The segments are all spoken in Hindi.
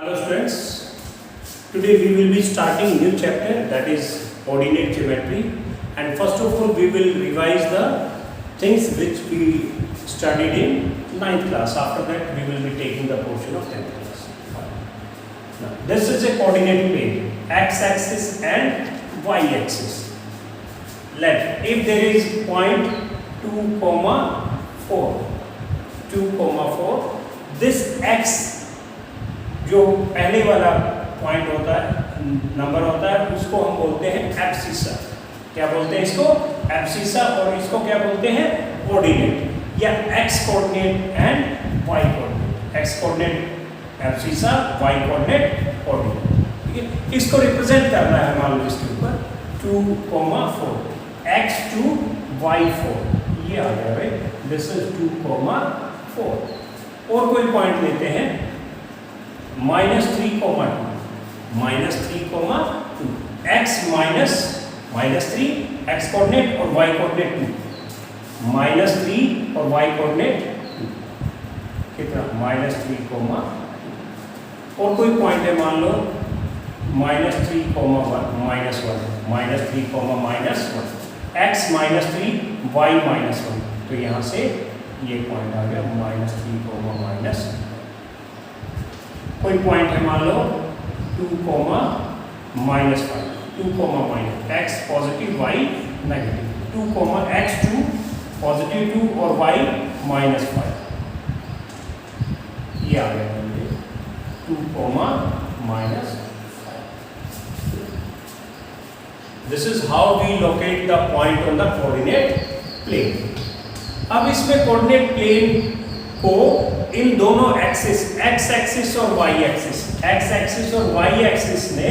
Hello students, today we will be starting new chapter, that is coordinate geometry, and first of all we will revise the things which we studied in 9th class. After that we will be taking the portion of 10th class. Now this is a coordinate plane, x-axis and y-axis. Let if there is point 2, 4, this x जो पहले वाला पॉइंट होता है, नंबर होता है, उसको हम बोलते हैं एब्सिसा। क्या बोलते हैं इसको? एब्सिसा। और इसको क्या बोलते हैं? कोऑर्डिनेट या x coordinate and y coordinate. X coordinate abscissa, y coordinate coordinate. ठीक है, इसको रिप्रेजेंट करना है मान लो इसके ऊपर 2, 4, x2 y4, ये आ गया भाई, दिस इज 2, 4। और कोई पॉइंट लेते हैं -3, 2, x -3 x कोऑर्डिनेट और y कोऑर्डिनेट 2, -3 और y कोऑर्डिनेट 2, कितना? -3, 2। और कोई पॉइंट है मान लो -3, 1, -3, x -3 y -1, तो यहाँ से ये पॉइंट आ गया -3, -1। कोई पॉइंट है मान लो 2, -5, 2, x positive y negative, 2, x2 positive 2 और y -5, ये आ गया 2, -5। This is how we locate the point on the coordinate plane. अब इसमें कोऑर्डिनेट प्लेन को इन दोनों एक्सिस, एक्स एक्सिस और वाई एक्सिस, एक्स एक्सिस और वाई एक्सिस ने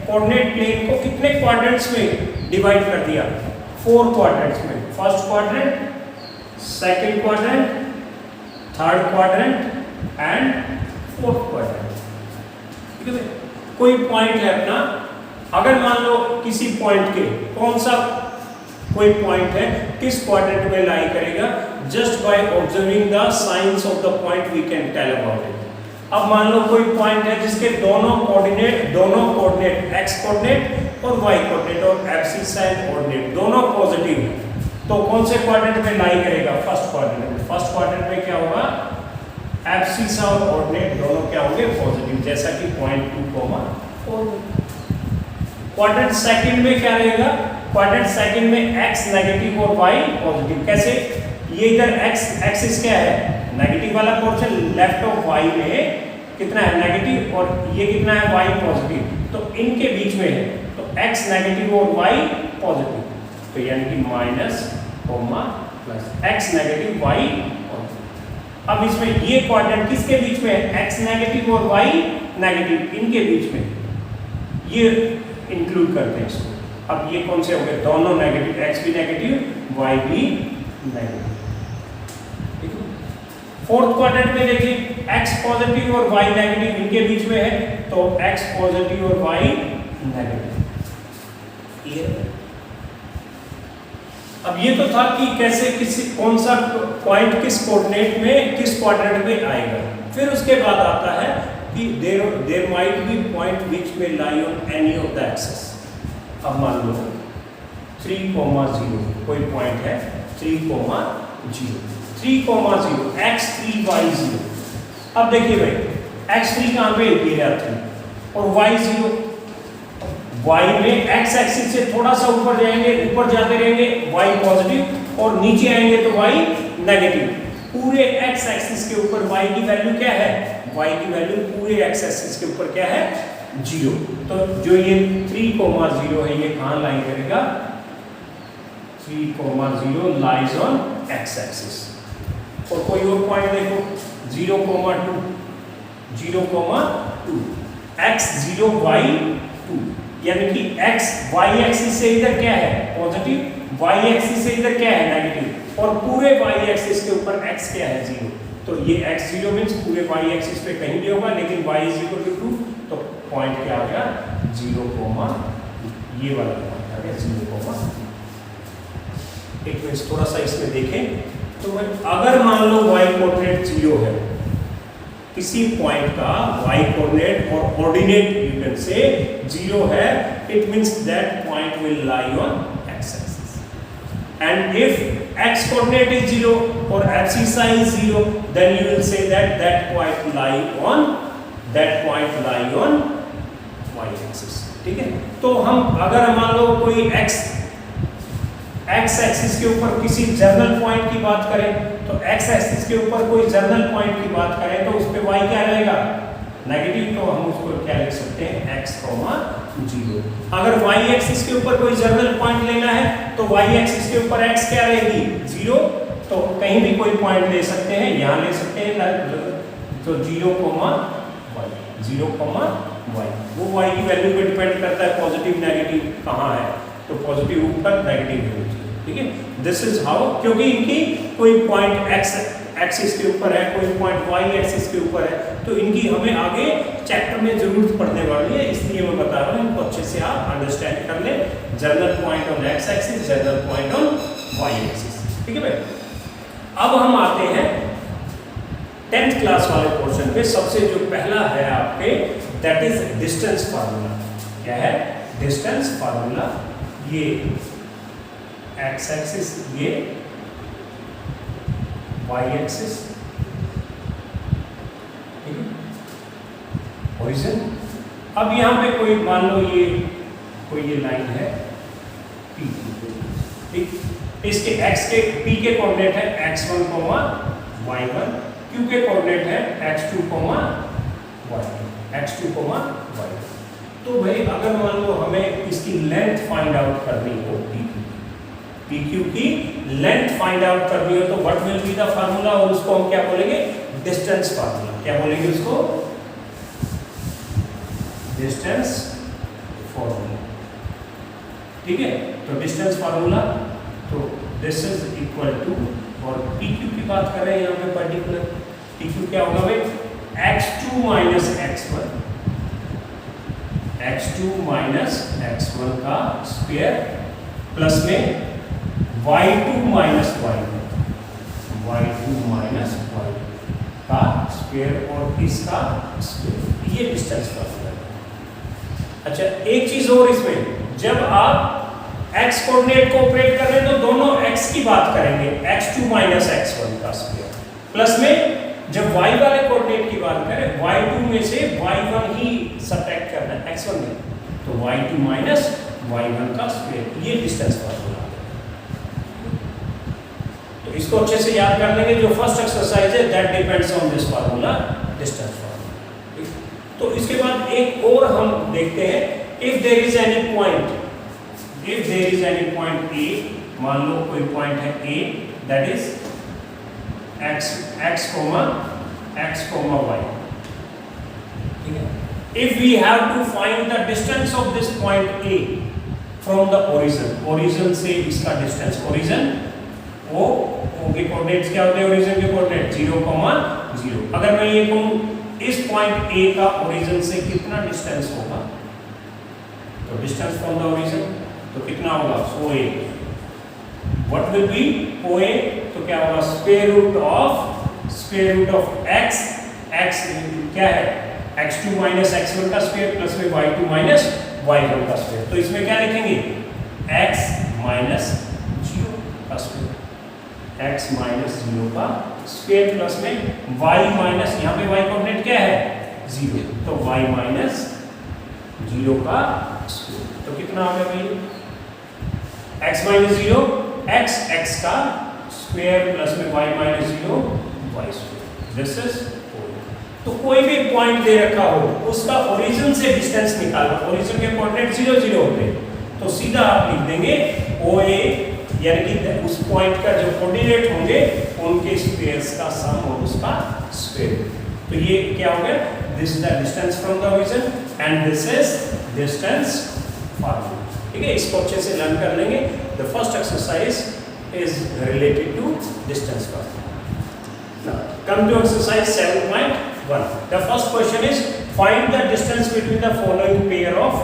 कोऑर्डिनेट प्लेन को कितने क्वाड्रेंट्स में डिवाइड कर दिया? 4 क्वाड्रेंट्स में। First quadrant, second quadrant, third quadrant and fourth quadrant. ठीक है, कोई पॉइंट है अपना, अगर मान लो किसी पॉइंट के कौन सा कोई पॉइंट है किस क्वाड्रेंट में लाई करेगा, just by observing the signs of the point we can tell about it. अब मान लो कोई पॉइंट है जिसके दोनों कोऑर्डिनेट एक्स कोऑर्डिनेट और वाई कोऑर्डिनेट और एब्सिसा एंड कोऑर्डिनेट दोनों पॉजिटिव है, तो कौन से क्वाड्रेंट में लाई करेगा? फर्स्ट क्वाड्रेंट में। फर्स्ट क्वाड्रेंट में क्या होगा? एब्सिसा और कोऑर्डिनेट दोनों क्या होंगे? पॉजिटिव, जैसा कि पॉइंट 2, 4। क्वाड्रेंट सेकंड में क्या रहेगा? क्वाड्रेंट सेकंड में x नेगेटिव और y पॉजिटिव। कैसे? ये इधर x एक्सिस क्या है? नेगेटिव वाला पोर्शन, लेफ्ट ऑफ y में कितना है? नेगेटिव, और ये कितना है? y पॉजिटिव, तो इनके बीच में है, तो x नेगेटिव और y पॉजिटिव, तो यानी कि minus plus x negative y positive. अब इसमें ये क्वाड्रेंट किसके बीच में है? x नेगेटिव और y नेगेटिव, इनके बीच में, ये इंक्लूड करते हैं इसको। अब ये कौन से हो गए? दोनों नेगेटिव, x भी नेगेटिव y भी नेगेटिव। ठीक है, फोर्थ क्वाड्रेंट में देखिए x पॉजिटिव और y नेगेटिव इनके बीच में है, तो x पॉजिटिव और y नेगेटिव। ये अब ये तो था कि कैसे किसी कौन सा पॉइंट किस कोऑर्डिनेट में किस क्वाड्रेंट में आएगा। फिर उसके बाद आता है कि there might be point which may lie on any of the axis. अब मान लो 3, 0 कोई पॉइंट है 3, 0 x3 y0। अब देखिए भाई x3 कहाँ पे? ये रहा 3, और y0, y में x एक्सिस से थोड़ा सा ऊपर जाएंगे, ऊपर जाते रहेंगे y पॉजिटिव, और नीचे आएंगे तो y नेगेटिव। पूरे x एक्सिस के ऊपर y की वैल्यू क्या है? y की वैल्यू पूरे x एक्सिस के ऊपर क्या है? 0। तो जो ये 3, 0 है, ये कहाँ लाई करेगा? 3, 0 लाइज ऑन x एक्सिस। और कोई और पॉइंट देखो 0, 2, x0 y2, यानी कि x y एक्सिस से इधर क्या है? पॉजिटिव, y एक्सिस से इधर क्या है? नेगेटिव, और पूरे y एक्सिस के ऊपर x क्या है? 0। तो ये x0 मींस पूरे y एक्सिस पे कहीं भी होगा, लेकिन y = 2, तो पॉइंट क्या आ गया? 0, ये वाला पॉइंट आ गया 0, एक मिनट थोड़ा सा इसमें देखें। तो अगर मान लो y कोऑर्डिनेट 0 है, किसी पॉइंट का y कोऑर्डिनेट और ऑर्डिनेट यू कैन से 0 है, it means that point will lie on x axis. And if x coordinate is 0 or abscissa is 0, then you will say that that point lie on y axis. ठीक है, तो हम अगर मान लो कोई x एक्सिस के ऊपर किसी जर्नल पॉइंट की बात करें, तो x एक्सिस के ऊपर कोई जर्नल पॉइंट की बात करें तो उस पे y क्या रहेगा, नेगेटिव, तो हम उसको क्या लिख सकते हैं x, 0. अगर y एक्सिस के ऊपर कोई जर्नल पॉइंट लेना है तो y एक्सिस के ऊपर x क्या रहेगी, 0. तो कहीं भी कोई पॉइंट ले सकते हैं, यहाँ ले सकते हैं, तो 0, y, वो y की वैल्यू पे डिपेंड करता है पॉजिटिव नेगेटिव कहाँ है, तो पॉजिटिव ऊपर नेगेटिव होनी चाहिए. ठीक है, दिस इज हाउ, क्योंकि इनकी कोई पॉइंट x एक्सिस के ऊपर है, कोई पॉइंट y एक्सिस के ऊपर है, तो इनकी हमें आगे चैप्टर में जरूरत पड़ने वाली है, इसलिए मैं बता रहा हूँ, इनको अच्छे से आप अंडरस्टैंड कर लें. General point on x axis, general point on y axis. ठीक है भाई, अब हम आते हैं 10th क्लास वाले पोर्शन पे. सबसे जो पहला है आपके, दैट इज डिस्टेंस फार्मूला. क्या है, डिस्टेंस फार्मूला. ये x एक्सिस, ये y एक्सिस, ठीक है, ओरिजिन. अब यहाँ पे कोई मान लो ये लाइन है P, ठीक, इसके x के P के कोऑर्डिनेट है x1, y1, Q के कोऑर्डिनेट है x2, y2. तो भाई अगर मान लो हमें इसकी लेंथ फाइंड आउट करनी हो, PQ की लेंथ फाइंड आउट करनी हो, तो what will be the formula, और उसको हम क्या बोलेंगे, डिस्टेंस फार्मूला. क्या बोलेंगे उसको, डिस्टेंस फार्मूला. ठीक है, तो डिस्टेंस फार्मूला, तो दिस इज इक्वल टू, और PQ की बात कर रहे हैं यहाँ पे पर्टिकुलर, PQ क्या होगा भाई, x2 माइनस x1, का स्क्वायर प्लस में y2 माइनस y1, का स्क्वायर और इसका स्क्वायर. ये डिस्टेंस फार्मूला है. अच्छा, एक चीज और इसमें, जब आप x कोऑर्डिनेट को ऑपरेट कर रहे हैं तो दोनों x की बात करेंगे, x2 माइनस x1 का स्क्वायर, प्लस में जब y वाले कोऑर्डिनेट की बात करें, y2 में से y1 ही सब्ट्रैक्ट करना है x1 में, तो y2 माइनस y1 का स्क्वायर. ये डिस्टेंस फार्मूला है. तो इसको अच्छे से याद कर लेंगे. जो फर्स्ट एक्सरसाइज है that depends on this formula, distance formula. तो इसके बाद एक और हम देखते हैं, if there is any point A, मान लो कोई पॉइंट है A, that is x, y. ठीक है, if we have to find the distance of this point A from the origin से इसका डिस्टेंस, origin O के कोऑर्डिनेट्स क्या होते हैं, origin के कोऑर्डिनेट 0, 0. अगर मैं ये कहूँ इस पॉइंट A का origin से कितना डिस्टेंस होगा, तो डिस्टेंस फ्रॉम द origin तो कितना होगा, OA. What will be OA, तो क्या होगा, स्क्वायर रूट ऑफ x क्या है, x2 माइनस x1 का स्क्वायर प्लस में y2 माइनस y1 का स्क्वायर. तो इसमें क्या लिखेंगे, x माइनस 0 का स्क्वायर, x माइनस 0 का स्क्वायर प्लस में y माइनस, यहाँ पे y कोऑर्डिनेट क्या है, 0, तो y माइनस 0 का स्क्वायर. तो कितना आ गया भाई, x माइनस 0, x का स्क्वायर प्लस में y minus 0, y square. This is. तो कोई भी पॉइंट दे रखा हो, उसका ओरिजिन से डिस्टेंस निकालना, ओरिजिन के कोऑर्डिनेट 0, 0 होते हैं, तो सीधा आप लिख देंगे OA, यानी कि उस पॉइंट का जो कोऑर्डिनेट होंगे उनके स्क्वायर्स का सम और उसका स्क्वायर. तो ये क्या हो गया, this is the distance from the origin and this is distance formula. ठीक है, इसको अच्छे से लर्न कर लेंगे. The first exercise is related to distance formula. Now come to exercise 7.1. The first question is find the distance between the following pair of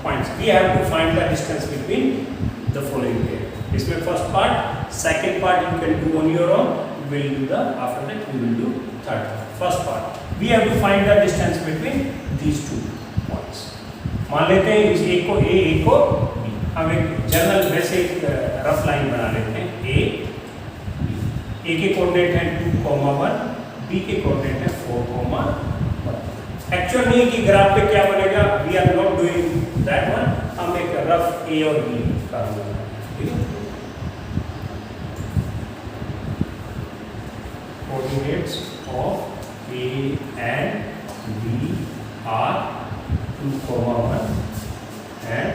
points. We have to find the distance between the following pair. इसमें first part, second part you can do on your own. We will do the after that we will do third part. First part. We have to find the distance between these two points. मान लेते हैं इस एक को ए, एक को बी। हम एक जनरल वैसे एक रफ लाइन बना लेते हैं ए के कोऑर्डिनेट है 2,1, बी के कोऑर्डिनेट है 4,1। एक्चुअल नहीं कि ग्राफ पे क्या बनेगा, we are not doing that one, हम एक रफ ए और बी का ठीक है। Coordinates of A and B are 2,1 and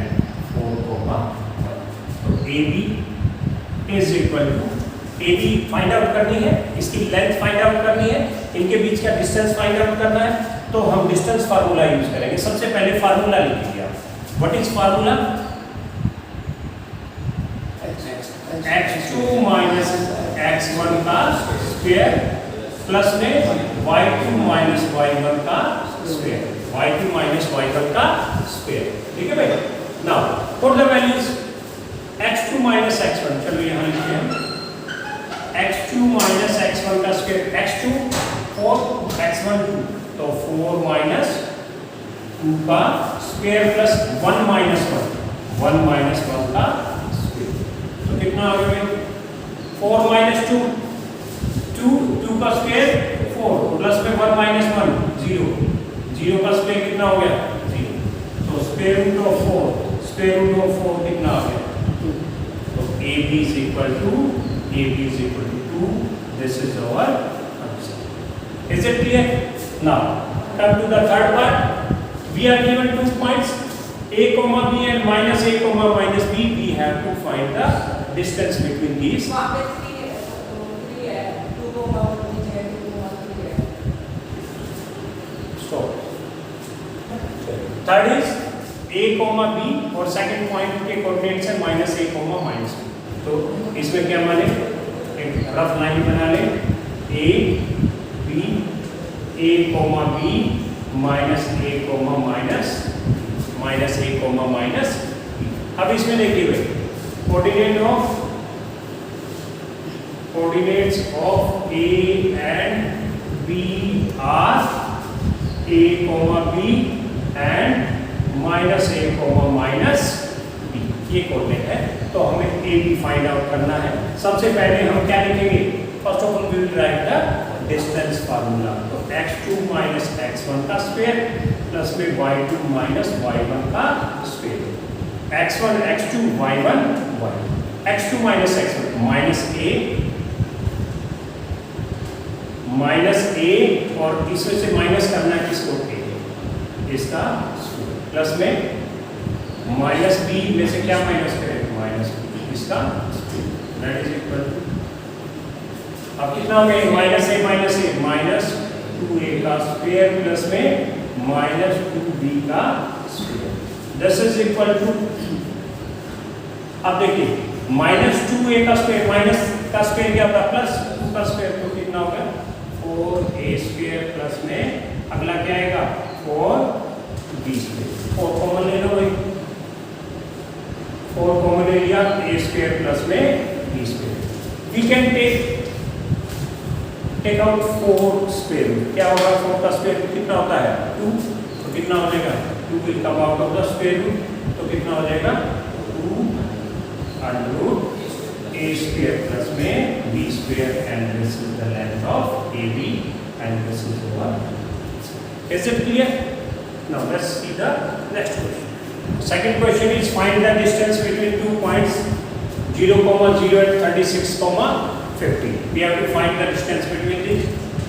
4,1। तो A B is equal to, A B find out करनी है, इसकी लेंथ फाइंड आउट करनी है, इनके बीच का डिस्टेंस फाइंड आउट करना है। तो हम डिस्टेंस फार्मूला यूज करेंगे। सबसे पहले फार्मूला लिख लीजिए आप। What is formula? x2 minus x1 का स्क्वायर प्लस में y2 माइनस y1 का स्क्वायर, y2 माइनस y1 का स्क्वायर। ठीक है भाई। Now put the values x2 minus x1, चलो यहाँ लिखते हैं x2 माइनस x1 का स्क्वायर, x2 4, x1 2, तो 4 माइनस 2 का स्क्वायर प्लस 1 माइनस 1, 1 माइनस 1 का स्क्वायर। तो कितना आ गया? 4 माइनस 2, 2 का स्क्वायर 4 प्लस में 1 माइनस 1 0, 0 का स्क्वायर कितना हो गया? 0। तो square root of 4, square root of 4 कितना आ गया? 2। तो AB is equal to 2. This is our answer. Is it clear? Now come to the third part. We are given 2 points a comma b and minus a comma minus b. We have to find the distance between these. Stop. Third is a comma b और second point के coordinates है minus a comma minus b. तो इसमें क्या माने, एक रफ लाइन बना ले, a b, a comma b minus a comma minus a comma minus b। अब इसमें देखिए भाई, coordinates of a and b are a comma b and minus a comma minus b, ये कोऑर्डिनेट है। तो हमें ए बी फाइंड आउट करना है। सबसे पहले हम क्या लिखेंगे? First of all we will write the distance formula. तो x2 माइनस x1 का स्क्वायर प्लस में y2 माइनस y1 का square, x1 x2 y1 y, x2 minus x1 minus a और इसमें से माइनस करना है किसको? a, इसका प्लस में माइनस b में से क्या माइनस करें? माइनस b, इसका दैट इज इक्वल टू, अब कितना हो गया? माइनस a माइनस 2a का स्क्वायर प्लस में माइनस 2b का square, this is equal to, अब देखिए माइनस 2a का स्क्वायर, माइनस का स्क्वायर क्या होता है? प्लस 2 का स्क्वायर, तो कितना होगा? 4a स्क्वायर प्लस में अगला क्या आएगा? 4b square. 4 कॉमन ले लो भाई, 4 कॉमन ले लिया, a स्क्वायर प्लस में b square. We can take out 4 square. क्या होगा? 4 का स्क्वायर कितना होता है? 2, तो कितना हो जाएगा? 2 will come out of the square root, तो कितना हो जाएगा? 2 under root a square plus में b square, and this is the length of AB and this is our. Is it clear? Now let's see the next question. Second question is find the distance between 2 points 0, 0 and 36, 50. We have to find the distance between these.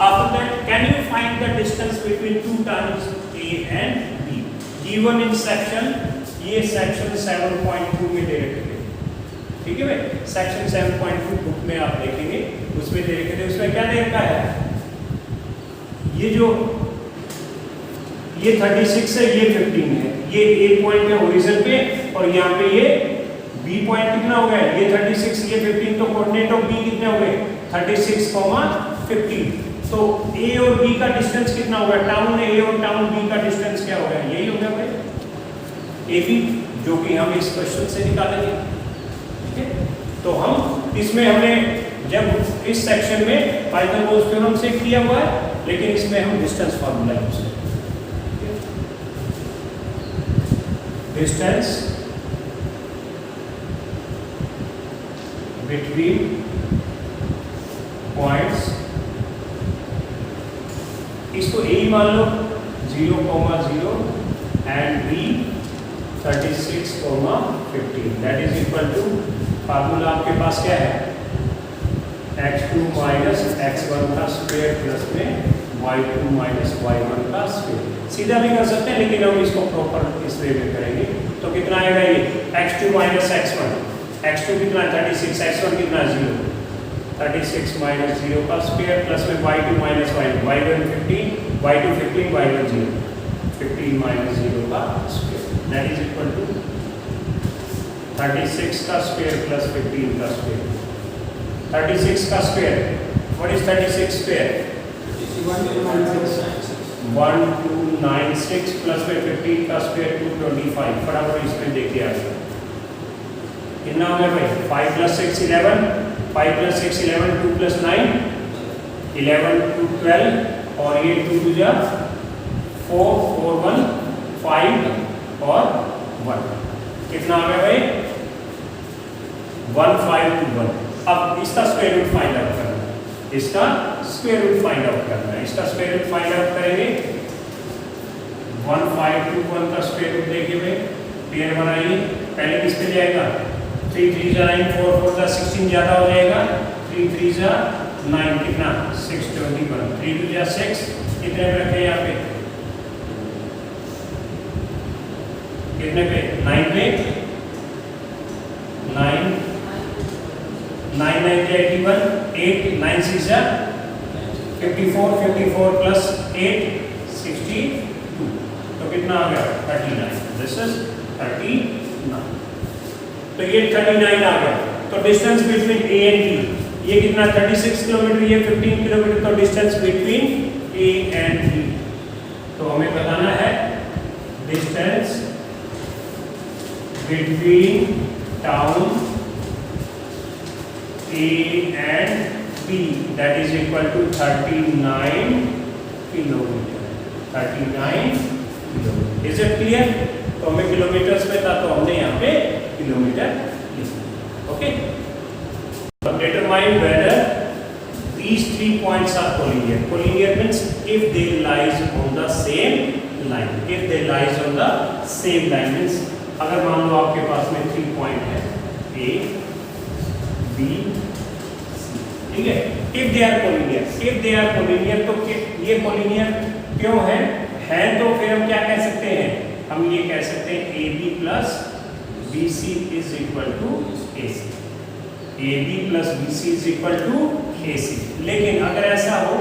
After that, can you find the distance between 2 terms A and B? Given in section, ये section 7.2 में दे रखे थे। ठीक है भाई, section 7.2 बुक में आप देखेंगे, उसमें दे रखे थे। उसमें क्या दे रखा है? ये 36 है, ये 15 है, ये A पॉइंट है ओरिजिन पे, और यहाँ पे ये B पॉइंट कितना हो गया? ये 36, ये 15, तो कोऑर्डिनेट ऑफ B कितने हो गए? 36, 15। तो A और B का डिस्टेंस कितना होगा? टाउन A और टाउन B का डिस्टेंस क्या होगा? यही हो गया भाई AB, जो कि हम इस क्वेश्चन से निकालेंगे। ठीक है, तो हम इसमें हमने जब इस सेक्शन में पाइथागोरस थ्योरम से किया हुआ है, लेकिन इसमें हम डिस्टेंस फार्मूला यूज करेंगे। डिस्टेंस बिटवीन पॉइंट्स, इसको ए मान लो 0,0 and B 36,15, that is equal to, formula आपके पास क्या है, x2 माइनस x1 का स्क्वायर प्लस में y2 माइनस y1 का स्क्वायर। सीधा भी कर सकते हैं लेकिन हम इसको प्रॉपर इस वे में करेंगे। तो कितना आएगा ये x2 माइनस x1, x2 कितना 36, x1 कितना 0, 36 माइनस 0 का स्क्वायर प्लस में y2 minus y1, y1 15, y2 15, y1 0, 15 minus 0 का square, that is equal to 36 का स्क्वायर प्लस 15 का स्क्वायर। 36 का square, what is 36 square, 1296 plus में 15 का स्क्वायर 225, फटाफट इसमें देखिए आप कितना हो गया भाई, 5 प्लस 6 11, 5 प्लस 6 11, 2 प्लस 9 11, 2 12, और ये 2 2 जा 4 4 1 5 और 1, कितना आ गया भाई 1521। अब इसका स्क्वायर रूट फाइंड आउट करना है, इसका स्क्वायर रूट फाइंड आउट करना है, इसका स्क्वायर रूट फाइंड आउट करेंगे। 1521 का स्क्वायर रूट देखिए भाई, पेयर बनाइए, पहले किस पे जाएगा, 3 3 जा 9, 4 4 जा 16 ज्यादा हो जाएगा, 3 3 जा 9 कितना 621, 3 2 जा 6, कितने पे रखे यहाँ पे, कितने पे 9 पे, 9 9 9 जा 81, 8 9 6 जा 54, 54 प्लस 8 62, तो कितना आ गया 39, दिस इज 39। तो ये 39 आ गया। तो distance between A and B, ये कितना 36 किलोमीटर, ये 15 किलोमीटर, तो distance between A and B, तो हमें बताना है distance between town A and B, that is equal to 39 kilometre, 39 kilometre. Is it clear? तो हमें किलोमीटर्स में था, तो हमने यहाँ पे किलोमीटर लिखा। Okay, determine whether these 3 points are collinear. Collinear means if they lies on the same line, if they lies on the same line means अगर मान लो आपके पास में 3 पॉइंट है A, B, C, ठीक है, if they are collinear, if they are collinear, तो ये collinear क्यों है तो फिर हम क्या कह सकते हैं, हम ये कह सकते हैं AB plus BC is equal to AC, AB plus BC is equal to AC। लेकिन अगर ऐसा हो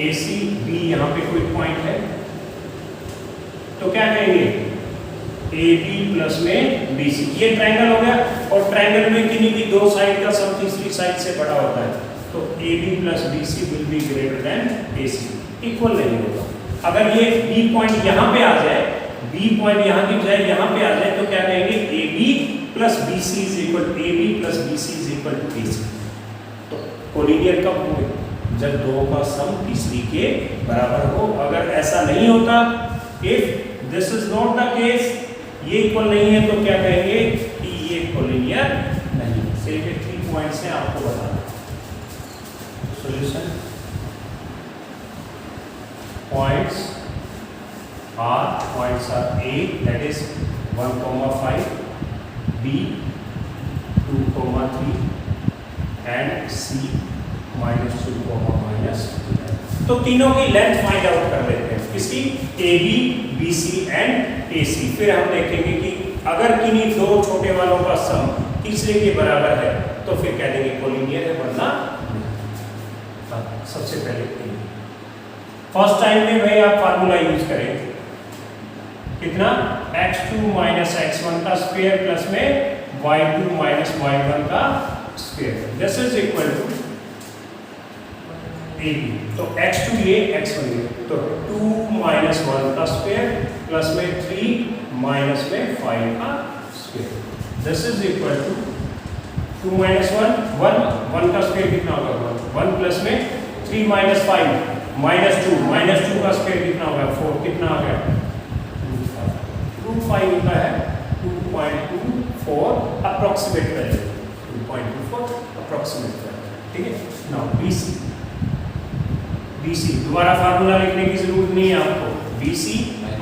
AC B यहाँ पे कोई पॉइंट है, तो क्या कहेंगे AB प्लस में BC, ये ट्रायंगल हो गया, और ट्रायंगल में किन्हीं भी दो साइड का सम तीसरी साइड से बड़ा होता है, तो AB plus BC will be greater than AC, equal नहीं होगा। अगर ये B पॉइंट यहाँ पे आ जाए, B पॉइंट यहाँ की बजाय यहाँ पे आ जाए, तो क्या कहेंगे AB plus BC is equal to AB plus BC is equal to AC। तो कोलिनियर कब होंगे, जब दो का सम तीसरी के बराबर हो। अगर ऐसा नहीं होता, if this is not the case, ये इक्वल नहीं है, तो क्या कहेंगे कि ये कोलिनियर नहीं। सिर्फ 3 पॉइंट्स हैं आपको बताना। Solution points are A, that is 1,5, B 2,3 and C -2, तो तीनों की लेंथ फाइंड आउट कर लेते हैं, किसकी, AB, BC एंड AC। फिर हम देखेंगे कि अगर किन्हीं दो छोटे वालों का सम तीसरे के बराबर है, तो फिर कह देंगे कोलिनियर है, वरना सबसे पहले फर्स्ट टाइम में भाई आप फार्मूला यूज करें, कितना x2 माइनस x1 का स्क्वायर प्लस में y2 माइनस y1 का square, this is equal to AB। तो x2 ये x1 ये, तो 2 माइनस 1 का स्क्वायर प्लस में 3 माइनस में 5 का square, this is equal to 2 minus 1 1 का स्क्वायर कितना होगा 1 प्लस में 3 माइनस 5 माइनस 2 का स्क्वायर कितना हो गया 4, कितना आ गया रूट 5 होता है 2.24 अप्रोक्सीमेट वैल्यू 2.24 अप्रोक्सीमेट वैल्यू, ठीक है। नाउ BC दोबारा फार्मूला लिखने की जरूरत नहीं है आपको, BC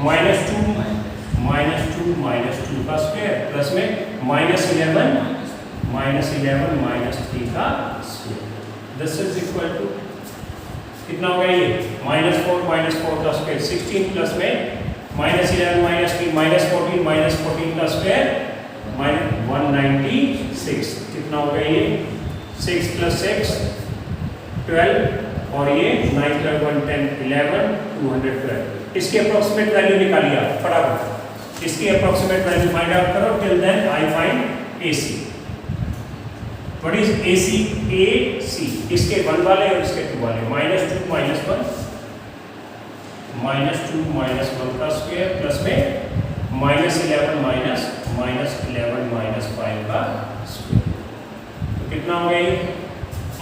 माइनस 2 का स्क्वायर प्लस में माइनस 11 माइनस 3 का square, this is equal to कितना हो गया ये -4 का स्क्वायर 16 प्लस में -11 -3 -14 का स्क्वायर -196, कितना हो गया ये 6 + 6 12 और ये 9 + 1 10 11 212। इसकी अप्रोक्सीमेट वैल्यू निकालिए आप फटाफट, इसकी अप्रोक्सीमेट वैल्यू फाइंड आउट करो। Till then I find AC। What is AC? AC इसके 1 वाले और इसके 2 वाले -2 -1 का स्क्वायर प्लस में -11 -5 का स्क्वायर, तो कितना हो गया ये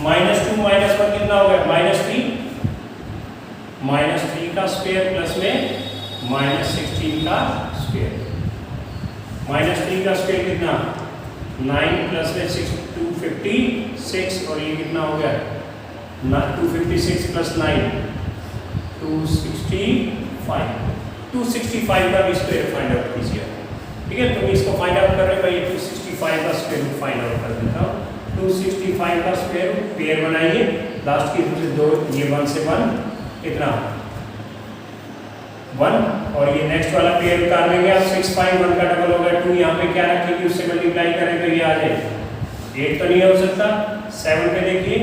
-2 -1 कितना हो गया -3 का स्क्वायर प्लस में -16 का स्क्वायर, -3 का स्क्वायर कितना 9 प्लस में 6 256 और ये कितना हो गया 256 प्लस 9 265 का भी स्क्वायर फाइंड आउट कीजिए, ठीक है। तो इसको फाइंड आउट कर रहे हैं भाई, 265 का स्क्वायर रूट फाइंड आउट कर देता हूँ। 265 का स्क्वायर रूट पेयर बनाइए, लास्ट की रूट 2 ये 1 से 1 कितना 1 और ये नेक्स्ट वाला पेयर उतार लेंगे आप 6 5 1 का डबल होगा 2, यहाँ पे क्या रखेंगे उससे मल्टीप्लाई करें तो ये आ जाए 8 तो नहीं हो सकता, 7 पे देखिए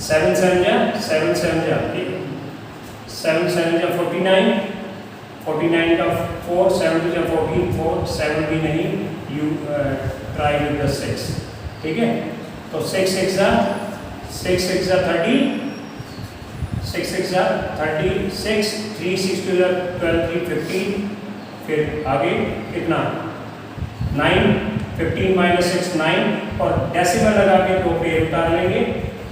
7 7 जा 49 का 4 7 2 14 4 7 भी नहीं, यू ट्राई विद द 6, ठीक है। तो 6 6 जा 30 36 3 6 2 12 3 15, फिर आगे कितना 9 15 माइनस 6 9 और डेसिमल लगा के 2 पेयर उतार लेंगे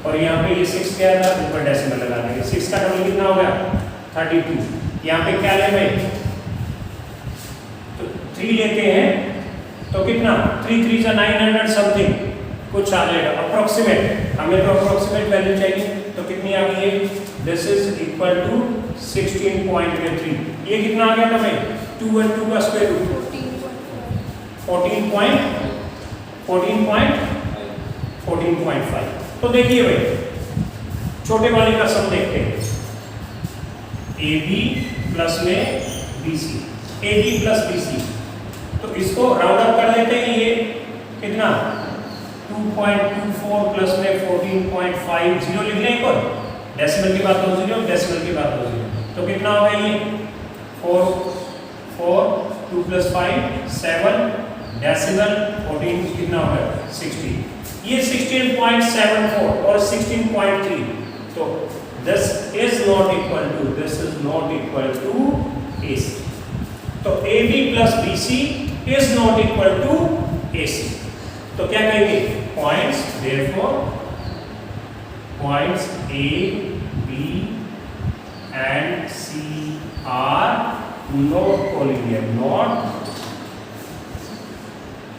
और यहाँ पे ये 6 क्या था ऊपर डेसिमल लगा देंगे, 6 का डबल कितना हो गया 32। यहाँ पे क्या ले भाई तो 3 लेते हैं तो कितना 3 3 जा 900 समथिंग कुछ आ जाएगा अप्रोक्सीमेट, हमें तो अप्रोक्सीमेट वैल्यू चाहिए, तो कितनी आ गई है दिस इज इक्वल टू 16.3। ये कितना आ गया था भाई 2 और 2 का स्क्वायर रूट 14.5। तो देखिए भाई छोटे वाले का सम देखते हैं, AB प्लस में BC, AB प्लस BC, तो इसको राउंड अप कर लेते हैं, ये कितना 2.24 प्लस में 14.5 0 लिख लें, एक और डेसिमल के बाद 2 0 डेसिमल के बाद 2 0, तो कितना हो गया ये 4 2 + 5 7 डेसिमल 14 कितना हो गया 16, ये 16.74 और 16.3, तो this is not equal to AC, तो AB plus BC is not equal to AC, तो क्या कहेंगे points, therefore points A, B and C are not collinear,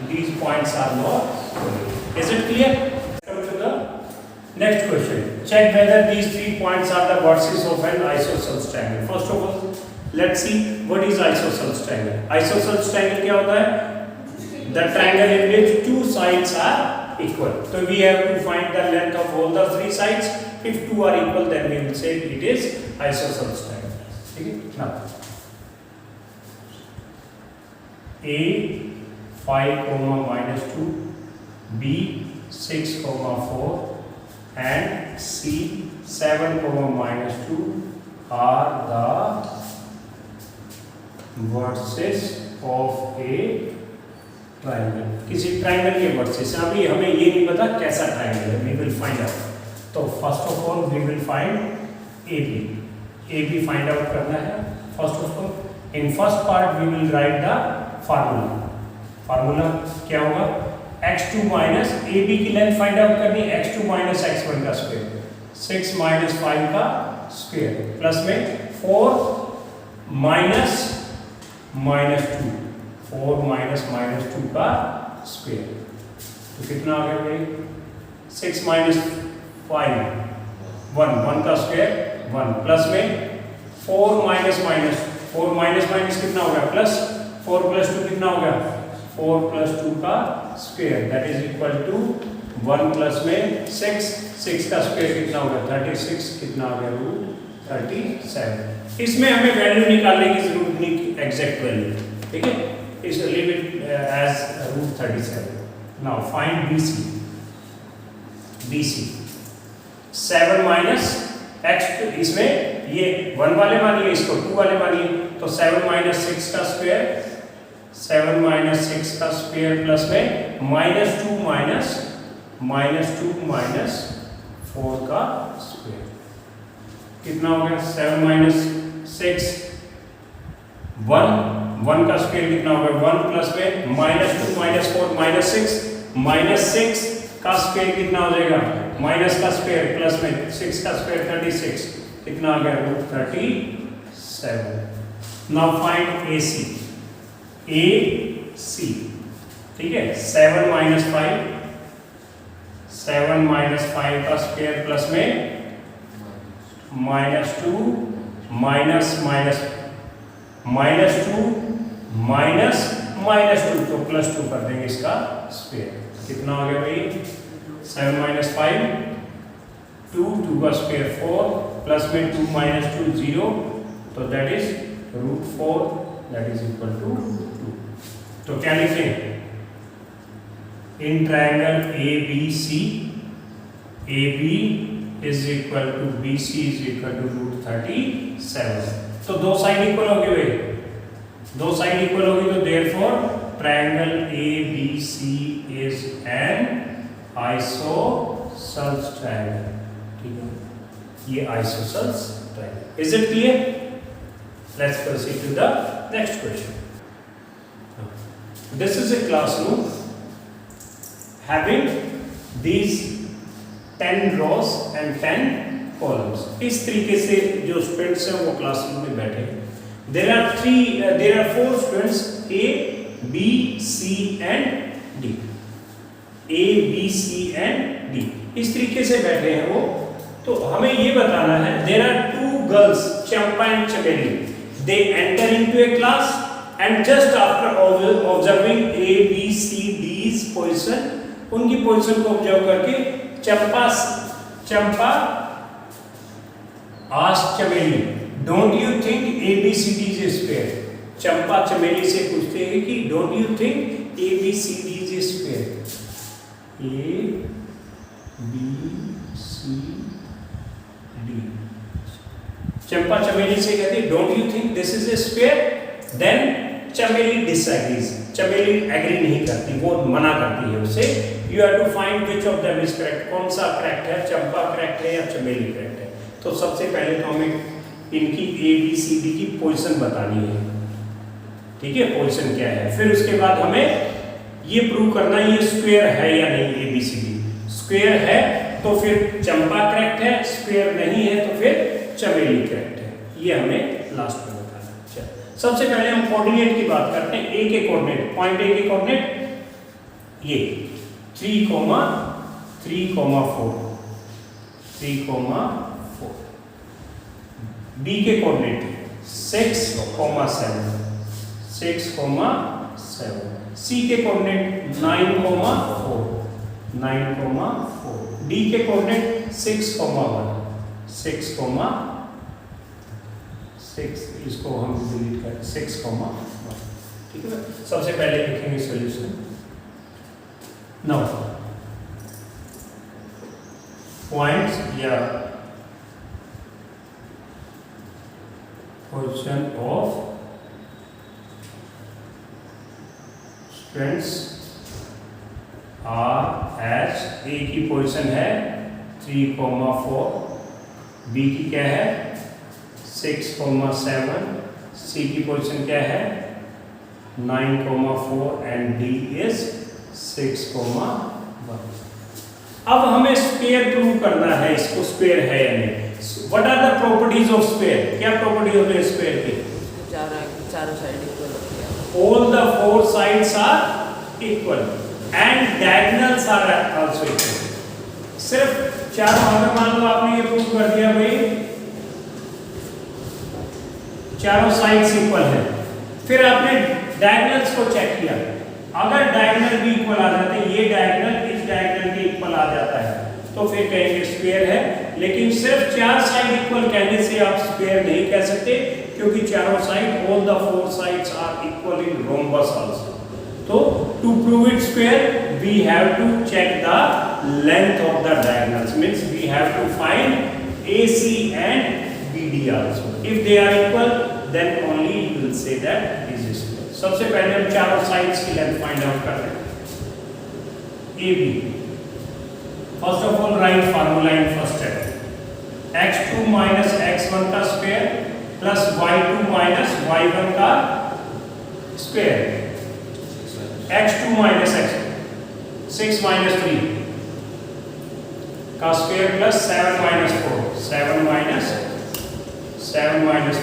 these points are not collinear. Is it clear? Come to the next question. Check whether these 3 points are the vertices of an isosceles triangle. First of all, let's see what is isosceles triangle. Isosceles triangle क्या होता है? The triangle in which 2 sides are equal. So we have to find the length of all the 3 sides. If 2 are equal, then we will say it is isosceles triangle. Okay? Now, A 5, -2, B 6, 4 and C 7, -2 are the vertices of a triangle. किसी ट्राइंगल के वर्टिसेस, अभी हमें ये नहीं पता कैसा ट्राइंगल है, we will find out. तो first of all we will find AB find out करना है। First of all in first part we will write the formula क्या होगा x2 माइनस ए बी की लेंथ फाइंड आउट करनी है, x2 माइनस x1 का स्क्वायर, 6 माइनस 5 का स्क्वायर प्लस में 4 माइनस माइनस 2, 4 माइनस माइनस 2 का स्क्वायर, तो कितना आ गया भाई? 6 माइनस 5 1 का स्क्वायर 1 प्लस में 4 माइनस माइनस 4 माइनस माइनस कितना हो गया प्लस, 4 प्लस 2 कितना हो गया 4 प्लस 2 का square that is equal to 1 plus में 6 का स्क्वायर कितना हो गया 36, कितना आ गया रूट 37। इसमें हमें वैल्यू निकालने की जरूरत नहीं, एग्जैक्ट वैल्यू, ठीक है, इस leave it as root 37। Now find BC 7 minus x, इसमें ये 1 वाले मानिए, इसको 2 वाले मानिए, तो 7 माइनस 6 का स्क्वायर, 7 माइनस 6 का स्क्वायर प्लस में -2 माइनस 4 का स्क्वायर, कितना हो गया 7 माइनस 6 1 का स्क्वायर कितना हो गया 1 प्लस में -2 माइनस 4 -6 का स्क्वायर कितना हो जाएगा माइनस का स्क्वायर प्लस में 6 का स्क्वायर 36, कितना आ गया रूट 37। नाउ फाइंड AC, ठीक है, 7 माइनस 5 का स्क्वायर प्लस में -2 माइनस -2 तो +2 कर देंगे इसका स्क्वायर, कितना आ गया भाई 7 माइनस 5 2 का स्क्वायर 4 प्लस में 2 माइनस 2 0, तो that is root 4 that is equal to 2। तो क्या लिखें, in triangle ABC AB is equal to BC is equal to root 37। तो दो साइड इक्वल होगी भाई, दो साइड इक्वल होगी, तो therefore triangle ABC is an isosceles triangle, ठीक है, ये isosceles triangle. Is it clear? Let's proceed to the next question. This is a classroom having these 10 rows and 10 columns। इस तरीके से जो स्टूडेंट्स हैं वो क्लासरूम में बैठे हैं। there are 4 students A, B, C and D, A, B, C and D इस तरीके से बैठे हैं वो। तो हमें ये बताना है there are 2 girls, Champa and चमेली, they enter into a class and just after observing A, B, C, D's position, उनकी पोजीशन को ऑब्जर्व करके Champa ask Chameli don't you think ABCD is square. Champa Chameli से पूछते हैं कि don't you think ABCD is square, ABCD। Champa Chameli से कहती है don't you think this is a square, then Chameli disagrees, Chameli agree नहीं करती, वो मना करती है उसे। You have to find which of them is correct, कौन सा करेक्ट है, चंपा करेक्ट है या चमेली करेक्ट है। तो सबसे पहले तो हमें इनकी ABCD की पोजीशन बतानी है, ठीक है, पोजीशन क्या है। फिर उसके बाद हमें ये प्रूव करना है ये स्क्वायर है या नहीं। ABCD स्क्वायर है तो फिर चंपा करेक्ट है, स्क्वायर नहीं है तो फिर चमेली करेक्ट है, ये हमें लास्ट में बताना है। सबसे पहले हम कोऑर्डिनेट की बात करते हैं। A के कोऑर्डिनेट, पॉइंट A के कोऑर्डिनेट ये 3, 4 B के कोऑर्डिनेट 6, 7 C के कोऑर्डिनेट 9, 4 D के कोऑर्डिनेट 6, 6, इसको हम डिलीट करें 6, 1, ठीक है। सबसे पहले लिखेंगे सॉल्यूशन। नाउ पॉइंट्स या position of students are H. A की पोजीशन है 3, 4, बी की क्या है 6, 7, सी की पोजीशन क्या है 9, 4 एंड डी इज 6,1। अब हमें स्क्वायर प्रूव करना है, इसको स्क्वायर है या नहीं। What are the properties of square? क्या प्रॉपर्टी होती है स्क्वायर की? चारों साइड इक्वल होती है। All the four sides are equal and diagonals are also equal। सिर्फ चारों, अगर मान लो आपने ये प्रूव कर दिया भाई चारों साइड्स इक्वल है, फिर आपने डायगोनल्स को चेक किया, अगर डायगोनल भी इक्वल आ जाते हैं, ये डायगोनल इस डायगोनल के इक्वल आ जाता है, तो फिर कहेंगे स्क्वायर है। लेकिन सिर्फ चार साइड इक्वल कहने से आप स्क्वायर नहीं कह सकते, क्योंकि चारों side, all the four sides are equal in rhombus also. तो to prove it square we have to check the length of the diagonals, means we have to find AC and BD also. If they are equal then only you will say that it is square. सबसे पहले हम चारों साइड्स की लेंथ फाइंड आउट करते हैं। AB, first of all right formula in first step, x2 minus x1 का square plus y2 minus y1 का square, x2 minus x1 6 minus 3 का स्क्वायर प्लस 7 minus 4 7 minus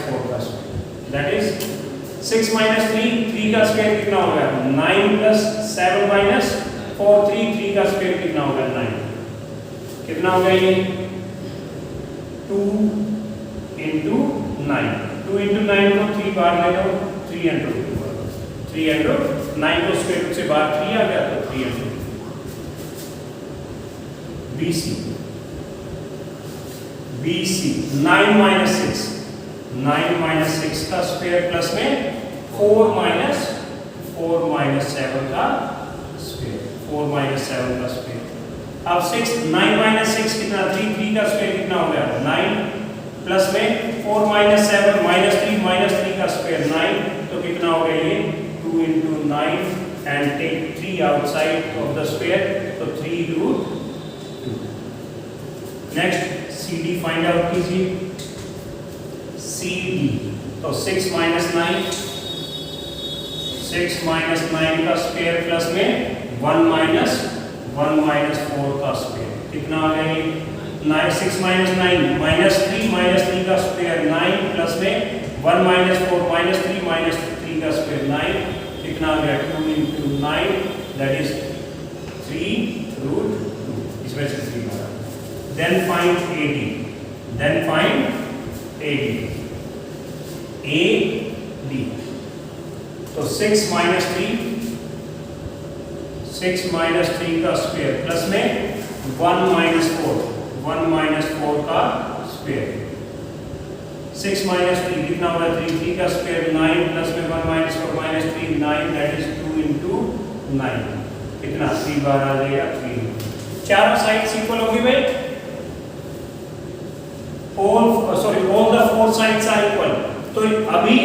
4 का स्क्वायर, दैट इज 6 minus 3 का स्क्वायर कितना होगा 9 प्लस 7 minus 4 3 का स्क्वायर कितना होगा 9, कितना होगा ये 2 into 9, 2 into 9 को 3 बार ले लो, 3 into 9 को स्क्वायर रूट से बाहर 3 आ गया तो 3 into BC 9 minus 6 का स्क्वायर प्लस में 4 minus 7 का स्क्वायर, 4 minus 7 का स्क्वायर। अब 9 minus 6 कितना 3 का स्क्वायर कितना हो गया 9 प्लस में 4 minus 7 minus 3 का स्क्वायर 9, तो कितना हो गया ये 2 into 9 and take 3 outside of the square, तो 3 root 2। Next CD find out कीजिए, CD तो 6 minus 9 का स्क्वायर प्लस में 1 minus 4 का स्क्वायर, कितना आ गया ये 6 minus 9 minus 3 का स्क्वायर 9 प्लस में 1 minus 4 minus 3 का स्क्वायर 9, कितना आ गया 2 into 9 दैट इज 3 root 2, इसमें से 3 आ रहा। देन फाइंड AD, AD तो 6 minus 3 का स्क्वायर प्लस में 1 minus 4 का स्क्वायर, 6 minus 3 कितना होगा 3 का स्क्वायर 9 प्लस में 1 minus 4 minus 3 9 that is 2 into 9, कितना 3 बार आ जाएगा 3। चारों साइड्स इक्वल होगी भाई, all the four sides are equal, तो अभी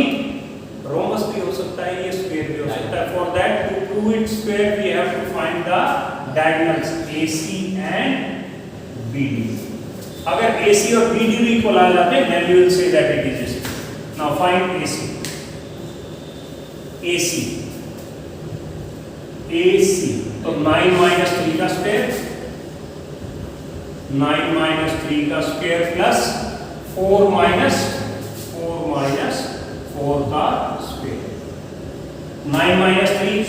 रोमस भी हो सकता है, ये स्क्वायर भी हो सकता है। For that to prove it square we have to find the diagonals AC and BD। अगर AC और BD भी इक्वल आ जाते हैं then you will say that it is square। now find AC तो 9 minus 3 का स्क्वायर, 9 minus 3 का स्क्वायर प्लस 4 minus 4 का स्क्वायर, 9 minus 3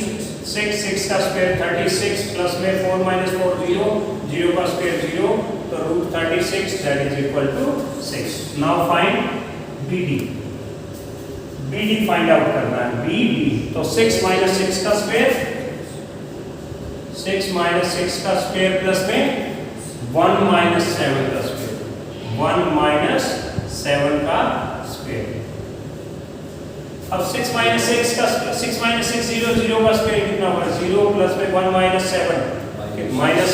6 का स्क्वायर 36 प्लस में 4 minus 4 0 का स्क्वायर 0, तो root 36 that is equal to 6। Now find BD find out करना है, BD तो 6 minus 6 का स्क्वायर, 6 minus 6 का स्क्वायर प्लस में 1 minus 7 का स्क्वायर, 1 minus 7 का स्क्वायर। अब 6 minus 6 0 का स्क्वायर कितना होगा 0 प्लस में 1 minus 7 minus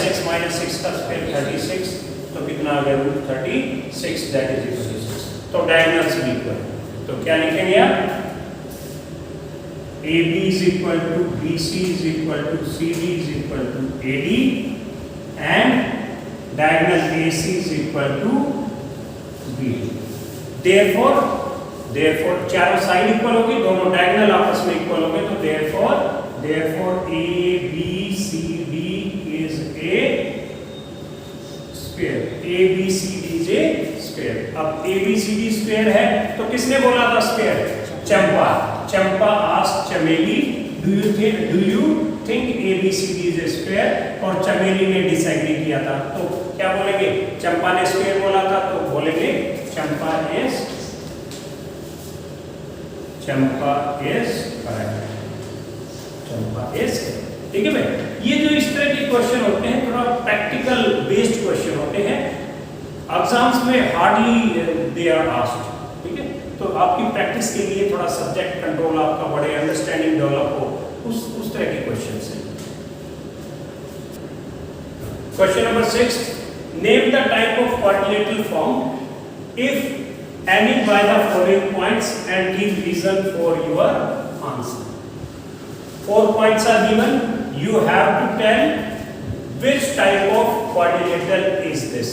6 का स्क्वायर 36, तो कितना आ गया root 36 that is equal to 6। तो डायगोनल्स भी इक्वल, तो क्या लिखेंगे आप AB is equal to BC is equal to CD is equal to AD and diagonal AC is equal to BD। therefore चारों साइड इक्वल होगी, दोनों डायगोनल आपस में इक्वल होंगे, तो therefore therefore ABCD is a square. ABCD is a square. अब ABCD square है तो किसने बोला था square? चंपा. चंपा asked चमेली, do you think ABCD is a square? और चमेली ने डिसएग्री किया था, तो क्या बोलेंगे? चंपा ने square बोला था तो बोलेंगे चंपा is correct. चंपा is, ठीक है भाई. ये जो इस तरह के क्वेश्चन होते हैं थोड़ा प्रैक्टिकल बेस्ड क्वेश्चन होते हैं, एग्जाम्स में हार्डली दे आर आस्क्ड. ठीक है, तो आपकी प्रैक्टिस के लिए थोड़ा सब्जेक्ट कंट्रोल आपका बढ़े, अंडरस्टैंडिंग डेवलप हो, उस तरह के क्वेश्चन है. Question number 6, name the type of quadrilateral form if any by the following points and give reason for your answer. 4 points are given. You have to tell which type of quadrilateral is this.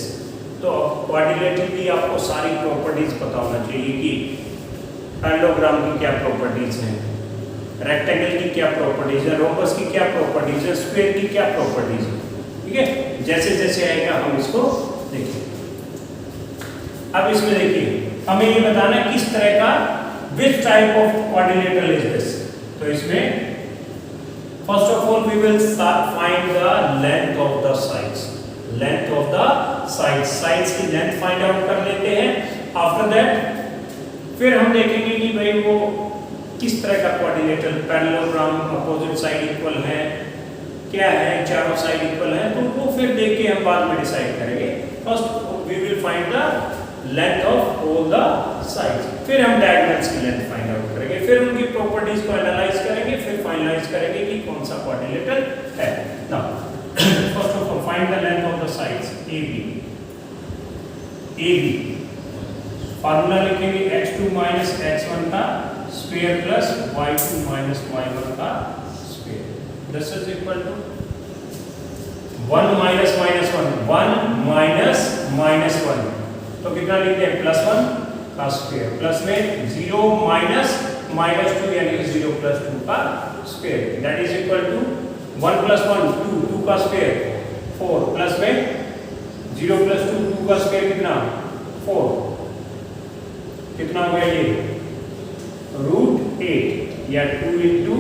तो क्वाड्रिलेटरल की आपको सारी प्रॉपर्टीज पता होना चाहिए कि पैरेललोग्राम की क्या प्रॉपर्टीज हैं, रेक्टेंगल की क्या प्रॉपर्टीज है, रोम्बस की क्या प्रॉपर्टीज है, स्क्वायर की क्या प्रॉपर्टीज है. ठीक है, जैसे जैसे आएगा हम इसको देखेंगे. अब इसमें देखिए हमें ये बताना है किस तरह का which type of quadrilateral is this. तो इसमें first of all we will find the length of the sides. Length of the sides. Sides की length find out कर लेते हैं. After that फिर हम देखेंगे कि भाई वो किस तरह का quadrilateral, parallelogram, opposite side equal है, क्या है, चारों साइड इक्वल है, तो वो फिर देख के हम बाद में डिसाइड करेंगे. First we will find the length of all the sides, फिर हम डायगोनल्स की लेंथ फाइंड आउट करेंगे, फिर उनकी प्रॉपर्टीज को एनालाइज करेंगे, फिर फाइनलाइज करेंगे कि कौन सा क्वाड्रिलेटरल है. Now first of all find the length of the sides AB. Formula लिखेंगे x2 माइनस x1 का square plus y2 minus y1 का square. This is equal to 1 minus minus 1 तो कितना लिखते हैं +1 का स्क्वायर, प्लस में 0 माइनस -2 यानी 0 + 2 का square. That is equal to 1 + 1 2 का स्क्वायर 4, प्लस में 0 + 2 का स्क्वायर कितना 4, कितना हो गया ये √8 या 2 ×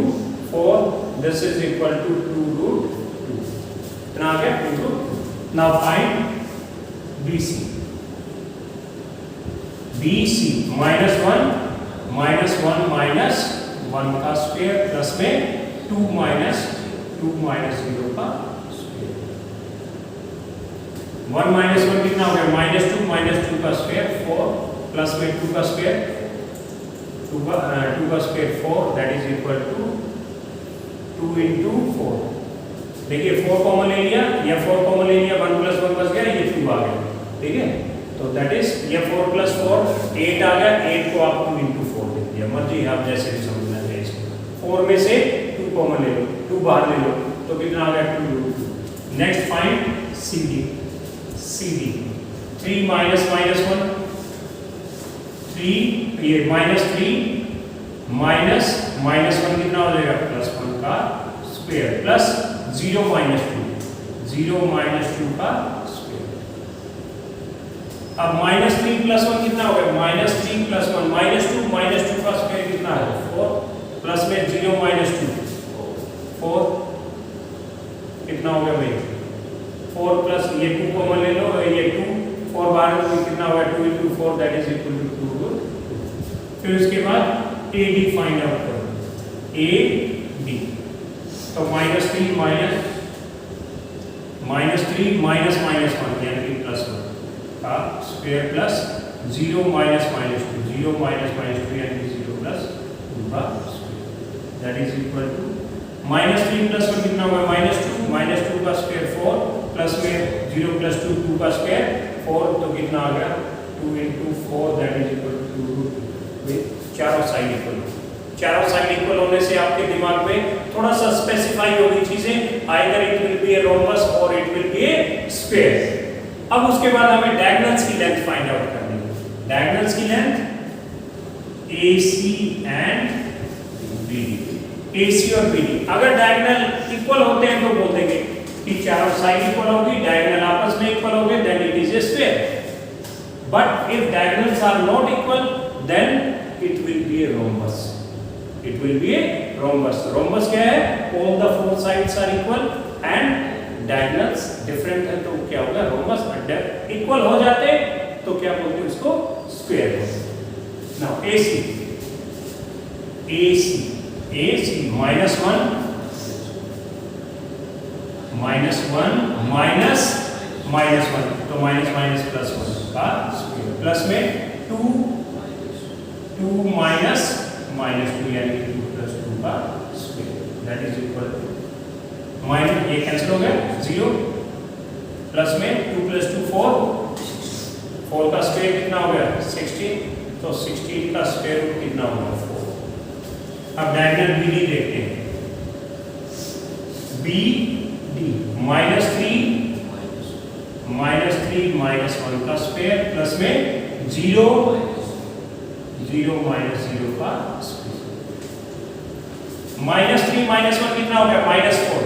4. This is equal to 2 √2. कितना आ गया 2 √2. Now find BC. BC -1 -1 का स्क्वायर प्लस में 2 माइनस 0 का स्क्वायर. 1 - 1 कितना हो गया -2 का स्क्वायर 4, प्लस में 2 का स्क्वायर 2 का square 4. That is equal to 2 × 4. देखिए 4 कॉमन ले लिया, या 4 कॉमन ले लिया, 1 + 1 बच गया, ये 2 आ गया. ठीक है, तो दैट इज ये 4 + 4 8 आ गया. 8 को आप 2 × 4 दे दिया, मर्जी आप जैसे भी समझना चाहिए इसको. 4 में से 2 कॉमन ले लो, 2 बाहर ले लो, तो कितना आ गया 2 √2. Next find CD. 3 - -1 3, ये -3 -1 कितना हो जाएगा +1 का स्क्वायर प्लस 0 - 2 का स्क्वायर. अब -3 + 1 कितना हो गया -3 + 1 -2 का स्क्वायर कितना है 4, प्लस में 0 - 2 4, कितना हो गया भाई 4 प्लस ये 2 कॉमन ले लो, ये 2 4 बाहर में कितना हो गया 2 × 4. That is equal to 2 √2. फिर उसके बाद AD फाइंड आउट करो. AD तो -3 -3 -1 यानी कि +1 का स्क्वायर प्लस 0 - -2 यानी कि 0 + 2 का square. That is equal to -3 + 1 कितना होगा -2 का स्क्वायर 4, प्लस में 0 + 2 का स्क्वायर 4, तो कितना आ गया 2 × 4. That is equal to 2 √2. चारों साइड इक्वल होने से आपके दिमाग में थोड़ा सा स्पेसिफाई होगी चीजें, either it will be a rhombus or it will be a square. अब उसके बाद हमें डायगोनल्स की लेंथ फाइंड आउट करनी है. डायगोनल्स की length AC and BD. AC और BD। अगर डायगोनल इक्वल होते हैं तो बोल देंगे कि चारों साइड इक्वल होगी, डायगोनल आपस में इक्वल होंगे, then it is a square. But if diagonals are not equal then it will be a rhombus. It will be a rhombus. Rhombus क्या है? All the four sides are equal and diagonals different है, तो क्या होगा? रोम्बस। इक्वल हो जाते तो क्या बोलते हैं उसको? स्क्वायर बोलते हैं। नाउ AC -1 -1 तो माइनस माइनस प्लस 1 का स्क्वायर, प्लस में 2 माइनस -2 यानी 2 + 2 का square, that is equal to minus, ये कैंसिल हो गया 0, प्लस में 2 + 2 4 का स्क्वायर कितना हो गया? 16, तो 16 का स्क्वायर रूट कितना होगा? 4। अब डायगोनल BD देखते हैं। BD -3 -1 का स्क्वायर, प्लस में 0 0 -0 का स्क्वायर। -3 -1 कितना हो गया? -4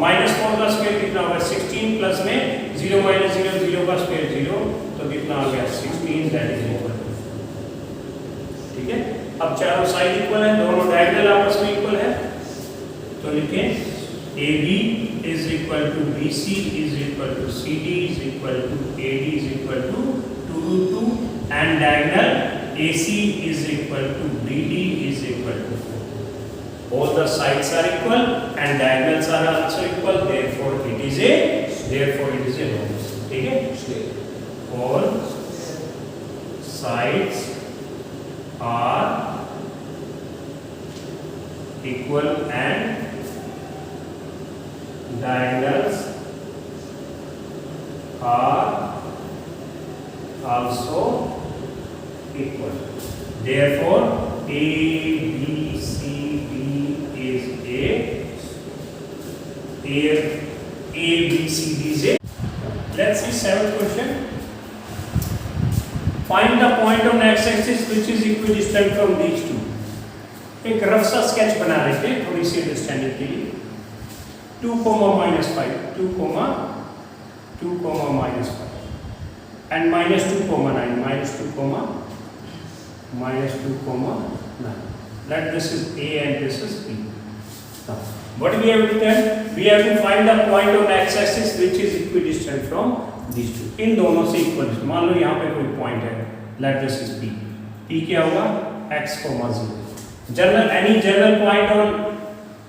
-4 का स्क्वायर कितना होगा? 16, प्लस में 0 -0 0 का स्क्वायर 0, तो कितना आ गया? 16, दैट इज इक्वल। ठीक है, अब चारों साइड इक्वल है, दोनों डायगोनल आपस में इक्वल है, तो लिखें AB is equal to BC is equal to CD is equal to AD is equal to 2 and diagonal AC is equal to BD is equal to 4. All the sides are equal and diagonals are also equal, therefore it is a rhombus. ठीक है? All sides are equal and diagonals are also equal. Therefore, A, B, C, D is A, B, C, D is a. Let's see 7th question. Find the point on x-axis which is equidistant from these two. एक रफ सा स्केच बना लेते हैं थोड़ी सी अंडरस्टैंडिंग के लिए। 2, -5 2, -5 and -2, -9 -2, -9. Let this is A and this is B. Now, what we have to do? We have to find the point on x-axis which is equidistant from these two. इन दोनों से इक्वल। मान लो यहाँ पे कोई पॉइंट है, let this is P. P क्या होगा? x, 0. any general point on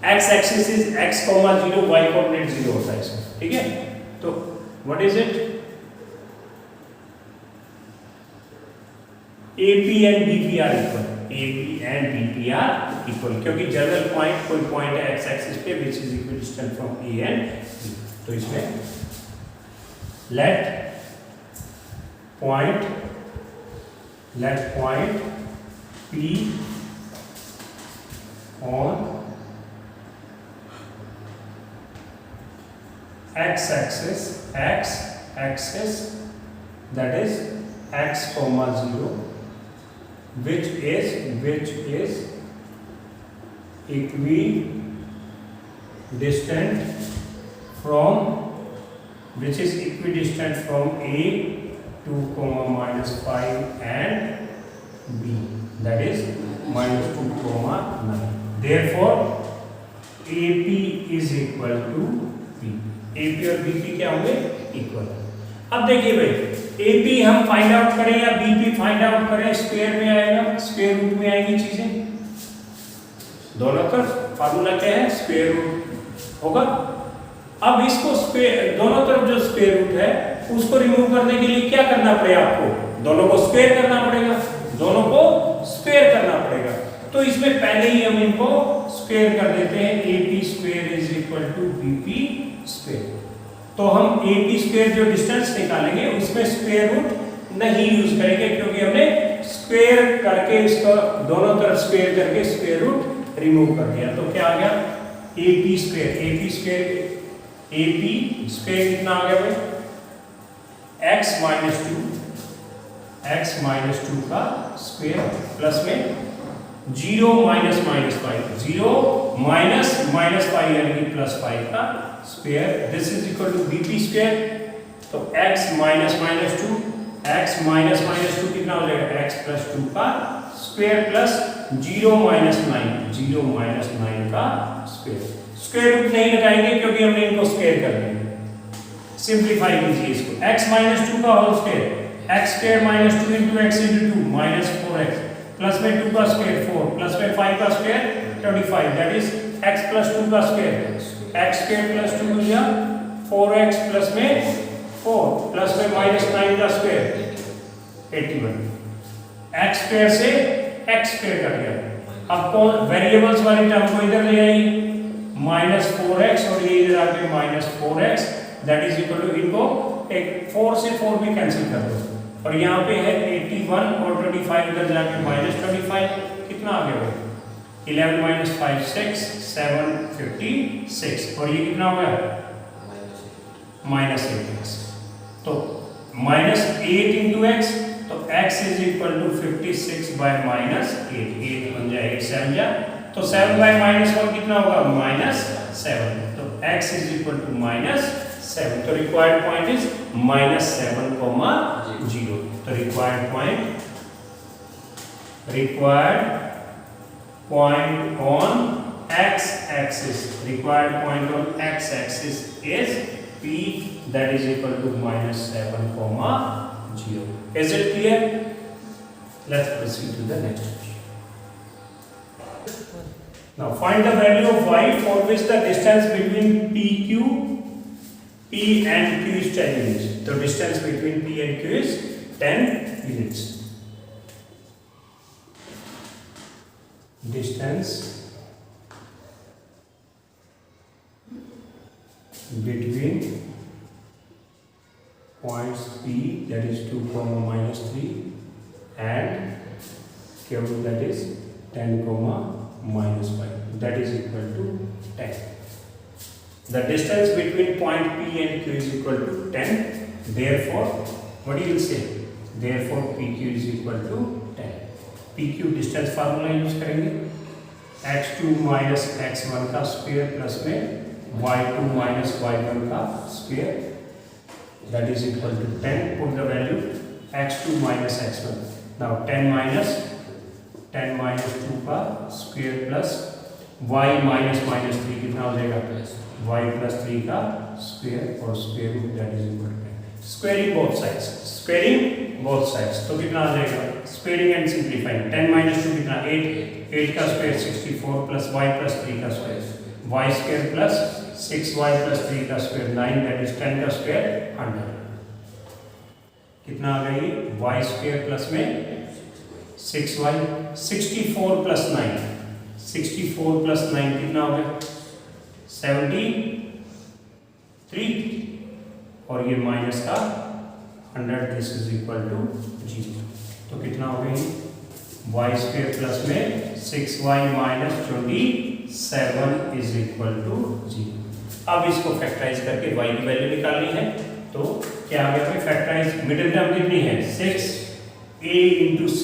x-axis is x, 0, y coordinate 0 होता है इसमें। ठीक है, तो what is it? AP and BP are equal. AP and BP are equal क्योंकि जनरल पॉइंट कोई पॉइंट है x एक्सिस पे which is equidistant from A and B. तो इसमें let point P on x-axis that is x, 0 which is equidistant from A, 2, -5 and B that is -2, 9. Therefore AP is equal to P. AP और BP क्या होंगे? इक्वल। अब देखिए भाई AP हम फाइंड आउट करें या BP फाइंड आउट करें, स्क्वायर में आएगा, स्क्वायर रूट में आएंगी चीजें। दोनों तरफ फार्मूला क्या है? स्क्वायर रूट होगा। अब इसको स्क्वायर, दोनों तरफ जो स्क्वायर रूट है उसको रिमूव करने के लिए क्या करना पड़ेगा आपको? दोनों को स्क्वायर करना पड़ेगा, दोनों को स्क्वायर करना पड़ेगा। तो इसमें पहले ही हम इनको स्क्वायर कर देते हैं। AP square is equal to BP square. तो हम AP स्क्वायर जो डिस्टेंस निकालेंगे उसमें स्क्वायर रूट नहीं यूज करेंगे क्योंकि हमने स्क्वायर करके इसका दोनों तरफ स्क्वायर करके स्क्वायर रूट रिमूव कर दिया। तो क्या आ गया? AP स्क्वायर कितना आ गया भाई? x -2 का स्क्वायर प्लस में 0 माइनस माइनस 5, 0 माइनस माइनस 5 यानी कि प्लस 5 का square, this is equal to BP square. तो x minus minus 2, x minus minus 2 कितना हो जाएगा, x प्लस 2 का स्क्वायर प्लस 0 माइनस 9, 0 माइनस 9 का स्क्वायर। स्क्वायर रूट नहीं लगाएंगे क्योंकि हमने इनको स्क्वायर कर लिया। सिंप्लीफाई कीजिए इसको, x माइनस 2 का whole square, x square minus 2 into x into 2 minus 4x plus में 2 का स्क्वायर 4 प्लस में 5 का square 25, that is x plus 2 का स्क्वायर, x स्क्वायर प्लस 2 हो गया 4x प्लस में 4 प्लस में माइनस 9 का स्क्वायर 81, x स्क्वायर से x स्क्वायर कट गया। अब कौन वेरिएबल्स वाली टर्म को इधर ले आइए, माइनस 4x और ये इधर आके minus 4x, that is equal to, इनको एक 4 से 4 भी कैंसिल कर दो और यहाँ पे है 81 और 25 इधर जाके माइनस 25, कितना आ गया, 11 माइनस 5 6 7 56 और ये कितना हो गया माइनस 8x। तो माइनस 8 इंटू एक्स, तो x is equal to 56 by minus 8, 8 बन जाए 8 7 जा, तो 7 बाय माइनस 1 कितना होगा माइनस 7, तो x is equal to minus 7। तो रिक्वायर्ड पॉइंट इज माइनस 7, 0। तो required point on x axis, required point on x axis is p, that is equal to minus 7, 0. Is it clear? Let's proceed to the next question. Now find the value of y for which the distance between P and Q is 10 units. The distance between P and Q is 10 units. Distance between points P, that is 2, minus 3, and Q, that is 10, minus 5, that is equal to 10. The distance between point P and Q is equal to 10. Therefore, what do you say? Therefore, PQ is equal to 10. PQ distance formula use करेंगे, x2 minus x1 का स्क्वायर प्लस में y2 minus y1 का square, that is equal to 10. Put the value x2 minus x1. Now 10 minus 2 का स्क्वायर प्लस y minus 3 कितना हो जाएगा, y plus 3 का स्क्वायर और square root, that is equal to 10. Squaring both sides, तो कितना आ जाएगा, स्क्वायरिंग एंड सिंप्लीफाइंग, 10 minus 2 कितना 8 का स्क्वायर 64 प्लस y plus 3 का square, y square plus 6y plus 3 का स्क्वायर 9, दैट इज 10 का स्क्वायर 100, कितना आ गई y स्क्वायर प्लस में 6y, 64 प्लस 9, 64 प्लस 9 कितना हो गया 73, और ये माइनस का 100, दिस इज इक्वल टू 0, तो कितना हो गई y स्क्वायर प्लस में 6y minus 27 is equal to 0। अब इसको फैक्टराइज करके y की वैल्यू निकालनी है, तो क्या आ गया, फैक्टराइज मिडिल टर्म कितनी है 6a into c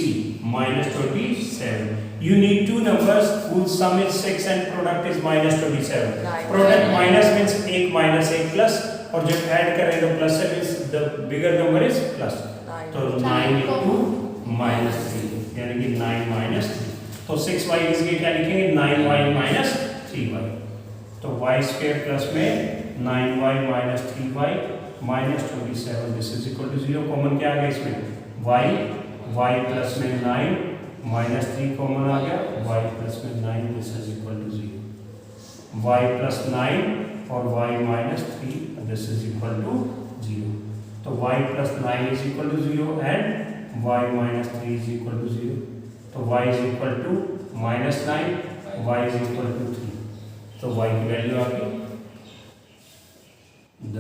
minus 27. You need two numbers whose sum is 6 and product is minus 27. Product minus means 1 minus 1 plus, और जब ऐड करें तो प्लस है, means the bigger number is plus. तो 9 into minus 3 यानी कि 9 minus 3. तो 6y इसके क्या लिखेंगे 9y minus 3y. तो y square plus में 9y minus 3y minus 27, this is equal to 0. Common क्या आ गया इसमें y plus में 9 माइनस 3 कॉमन आ गया, y प्लस में 9, this is equal to 0, y plus 9 और y minus 3, this is equal to 0. तो y plus 9 is equal to 0 and y minus 3 is equal to 0. तो y is equal to minus 9, y is equal to 3. तो y की वैल्यू आ गई, the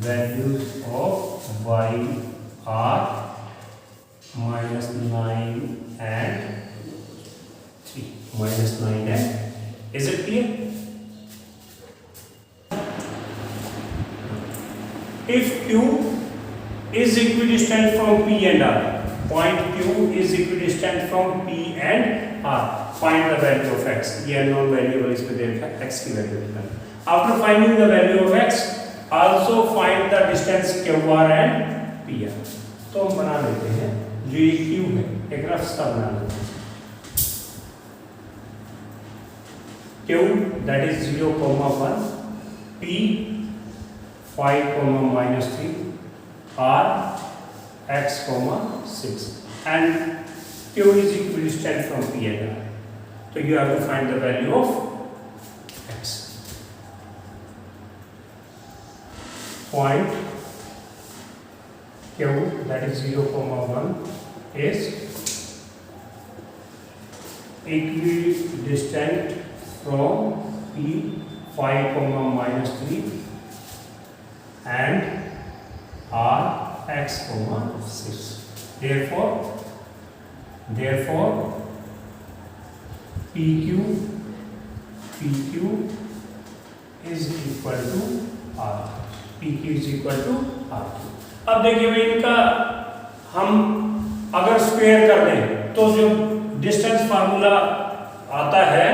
values of y are minus 9 and 3, minus 9 and, is it clear? If Q is equidistant from P and R, point Q is equidistant from P and R. Find the value of x. ये unknown variable इसमें दे रखा है, x की वैल्यू निकालना. After finding the value of x, also find the distance QR and PR. तो हम बना लेते हैं जो ये Q है, एक रास्ता बना लेते हैं. Q that is 0,1, P 5,-3, R x, 6, and Q is equidistant from P and R. So you have to find the value of x. Point Q that is 0,1 is equidistant from P 5,-3 and R x, 6. Therefore PQ is equal to R. PQ is equal to RQ. अब देखिए भाई इनका हम अगर स्क्वायर कर दें तो जो डिस्टेंस फार्मूला आता है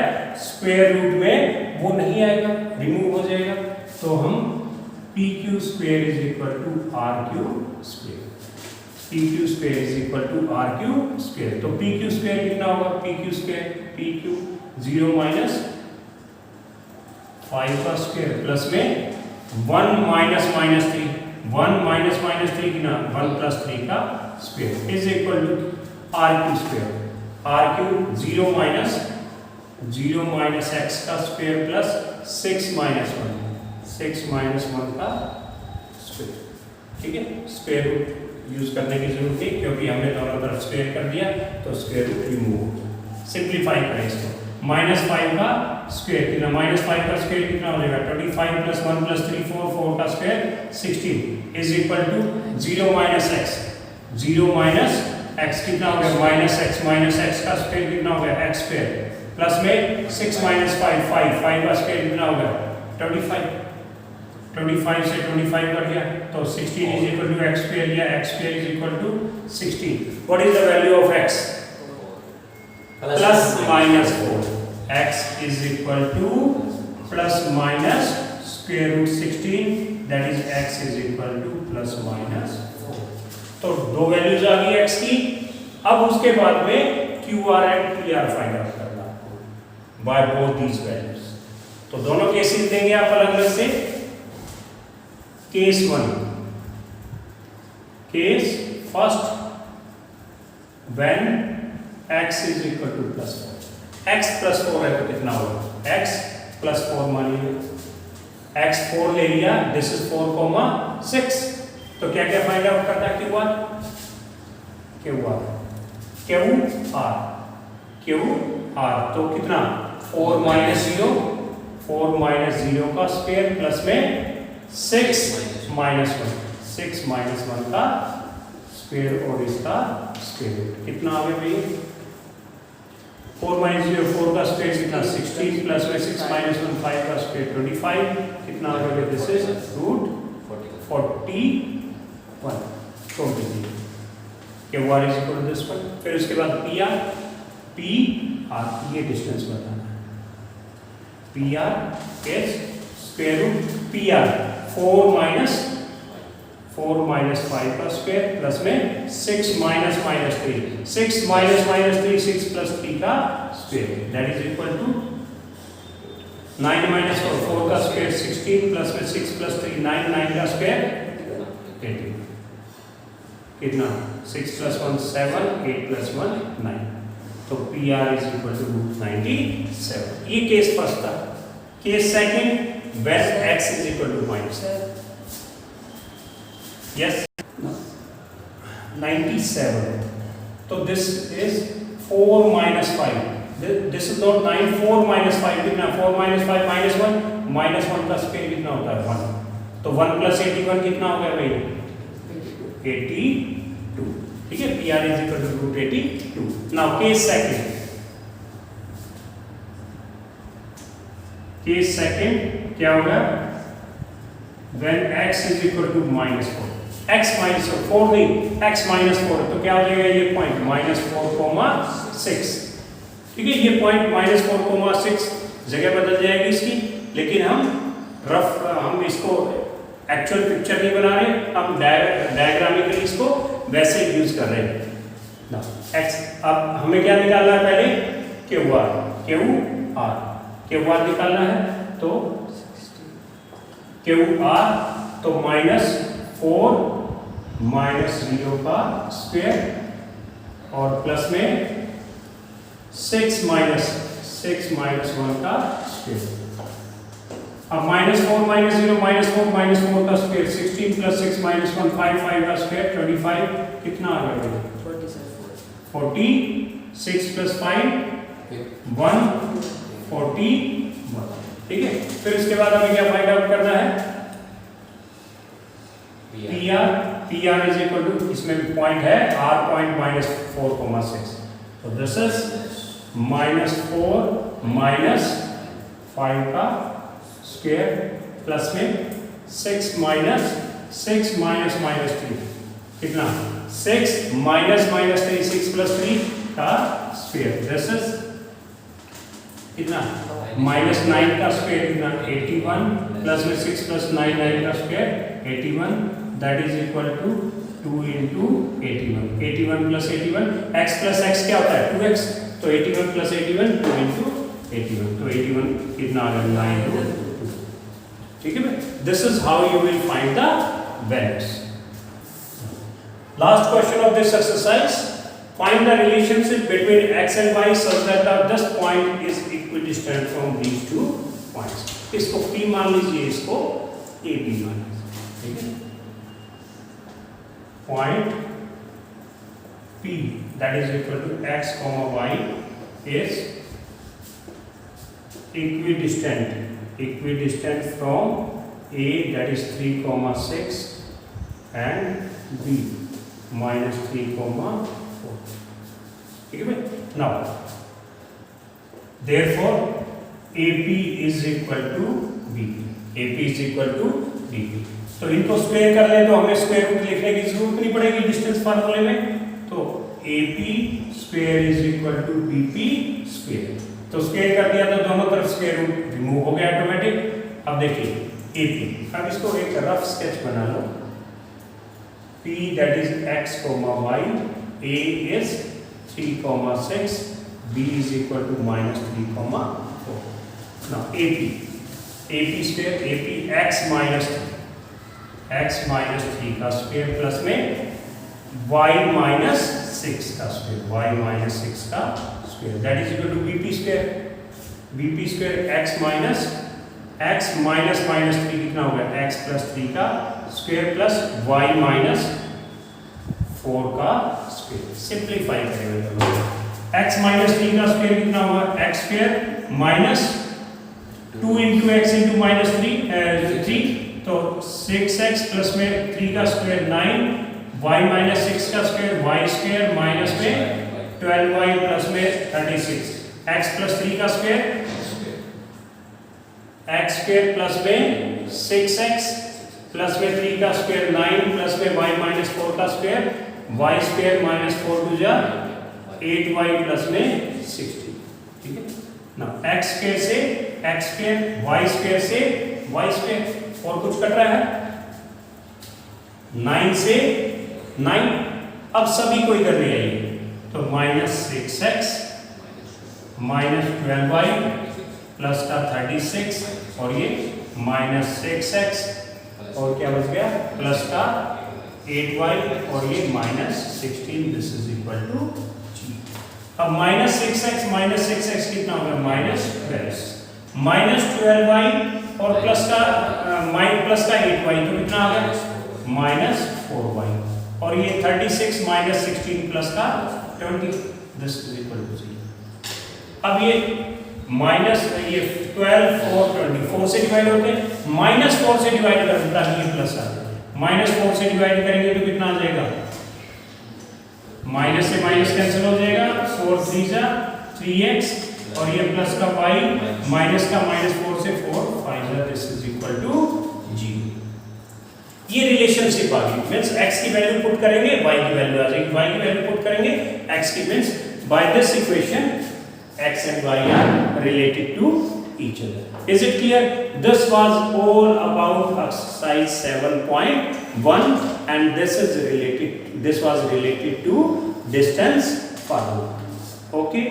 स्क्वायर रूट में वो नहीं आएगा, रिमूव हो जाएगा. तो हम PQ square is equal to RQ square. PQ square is equal to RQ square. तो PQ square कितना होगा? PQ square PQ 0 minus 5 का स्क्वायर प्लस में 1 minus -3, 1 minus -3 कितना? 1 plus 3 का square is equal to RQ square. RQ 0 minus x का स्क्वायर प्लस 6 minus 1. 6 minus 1 का स्क्वायर. ठीक है, स्क्वायर रूट यूज करने की जरूरत नहीं क्योंकि हमने दोनों तरफ स्क्वायर कर दिया तो स्क्वायर रूट रिमूव हो गया. सिंप्लीफाई करें इसको. -5 का स्क्वायर कितना? -5 का स्क्वायर कितना हो जाएगा? 25 plus 1 plus 3 4 का square 16 is equal to 0 minus x. 0 minus x कितना हो गया? -x का स्क्वायर कितना हो गया? x स्क्वायर प्लस में 6 minus 5 5 का स्क्वायर कितना हो गया? 25. 25 से 25 कट गया तो 16 is equal to x square या x square is equal to 16. What is the value of x? Plus minus 4. X is equal to plus minus square root 16, that is x is equal to plus minus 4. तो दो वैल्यूज आ गई x की. अब उसके बाद में QR and PR find out करना आपको by both these values. तो दोनों केसेस देंगे आप अलग अलग से. Case 1. Case first, when x is equal to plus 4. x plus 4 है तो कितना होगा? x plus 4 मान लीजिए. x 4 ले लिया, this is 4,6. तो क्या क्या फाइंड आउट करना है? QR. तो कितना? 4 minus 0 का स्क्वायर प्लस में 6 minus 1. 6 minus 1 का स्क्वायर और इसका स्क्वायर कितना आ गया भाई? 4 minus 0 4 का स्क्वायर कितना? 16 प्लस में 6 minus 1 5 का स्क्वायर 25 कितना आ गया? This is root 41. तो QR is equal to this one. फिर उसके बाद PR ये डिस्टेंस बताना है. PR is square root PR 4 minus 5 का स्क्वायर प्लस में 6 minus -3. 6 minus -3 6 plus 3 का square that is equal to 9 minus 4 का स्क्वायर 16 प्लस में 6 plus 3 9 का स्क्वायर 18. कितना? 6 plus 1 7 8 plus 1 9. तो PR is equal to root 97. ये केस फर्स्ट था. Case second, when x is equal to minus. Yes. 97. So this is 4 minus 5. This is not 9. 4 minus 5 कितना? 4 minus 5 minus 1. minus 1 का स्क्वायर कितना होता है? 1. तो 1 plus 81 कितना हो गया भाई? 82. ठीक है. PR is equal to root 82. Now case second. Case second क्या होगा? When x is equal to minus 4. x minus 4 नहीं, x माइनस 4, तो क्या हो जाएगा ये पॉइंट -4,6। ठीक है, ये पॉइंट -4,6 जगह बदल जाएगी इसकी, लेकिन हम इसको एक्चुअल पिक्चर नहीं बना रहे, हम डायग्रामिकली इसको वैसे यूज कर रहे हैं ना। x अब हमें क्या निकालना है पहले, क्यू आर निकालना है, तो क्यू आर तो -4 -0 का स्क्वायर और प्लस में 6 -1 का स्क्वायर। अब -4 -0 -4 का स्क्वायर, 16 + 6 -1 5 का स्क्वायर 25, कितना आ गया? 46 + 5 141। ठीक है, फिर इसके बाद हमें क्या फाइंड आउट करना है, PR इज इक्वल टू, इसमें पॉइंट है R पॉइंट -4,6, तो दिस इज -4 -5 का स्क्वायर प्लस में 6 -3, कितना 6 -3 6 + 3 का स्क्वायर, दिस इज कितना -9 का स्क्वायर, कितना 81 प्लस में 6 + 9 9 का square 81, that is equal to 2 × 81, 81 + 81, x + x क्या होता है 2x, तो 81 + 81 2 × 81, तो 81 कितना आ गया 9/2। ठीक है भाई, this is how you will find the values. Last question of this exercise, find the relationship between x and y such that this point is equidistant from these two points। इसको P मान लीजिए, इसको AB मान लीजिए। ठीक है, point P that is equal to x, y is equidistant from A that is 3,6 and B -3,4। ठीक है भाई, now therefore AP is equal to BP। तो इनको स्क्वायर कर ले तो हमें स्क्वायर रूट लिखने की जरूरत नहीं पड़ेगी डिस्टेंस फार्मूले में, तो AP square is equal to BP square, तो स्क्वायर कर दिया तो दोनों तरफ स्क्वायर रूट रिमूव हो गया ऑटोमेटिक। अब देखिए AP, अब इसको एक रफ स्केच बना लो, P that is x, y, A is 3,6, B is equal to -3,4। Now AP square, AP x -3 का स्क्वायर प्लस में y -6 का square, that is equal to BP square x -3 कितना हो गया x + 3 का स्क्वायर प्लस y -4 का स्क्वायर। सिंप्लीफाई करेंगे तो x -3 का स्क्वायर कितना होगा x स्क्वायर -2 × x × -3, तो 6x प्लस में 3 का स्क्वायर 9, y -6 का स्क्वायर y स्क्वायर माइनस में 12y प्लस में 36, x + 3 का स्क्वायर x स्क्वायर प्लस में 6x प्लस में 3 का स्क्वायर 9 प्लस में y -4 का स्क्वायर y स्क्वायर -4 2 जा 8y प्लस में 60। ठीक है ना, x स्क्वायर से x स्क्वायर, y स्क्वायर से y स्क्वायर, और कुछ कट रहा है 9 से 9, अब सभी को इधर ले आइए, तो -6x -12y प्लस का 36 और ये -6x और क्या बच गया प्लस का 8y और ये -16, this is equal to G। अब -6x कितना होगा -12y और प्लस का 8y, तो कितना आ गया -4y, और ये 36 -16 प्लस का 20, दिस इज इक्वल टू 0। अब ये ये 12 4 24 से डिवाइड होते हैं, -4 से डिवाइड करता है ये प्लस आ जाएगा, -4 से डिवाइड करेंगे तो कितना आ जाएगा, माइनस से माइनस कैंसिल हो जाएगा, 4 3 जा 3x और ये प्लस का y माइनस का -4 से 4 5 जा, दिस इज इक्वल टू 0। ये रिलेशनशिप आ गई, मीन्स x की वैल्यू पुट करेंगे y की वैल्यू आ जाएगी, y की वैल्यू पुट करेंगे x की, means by this equation x and y are related to each other. Is it clear? This was all about exercise 7.1 and this was related to distance formula. Okay.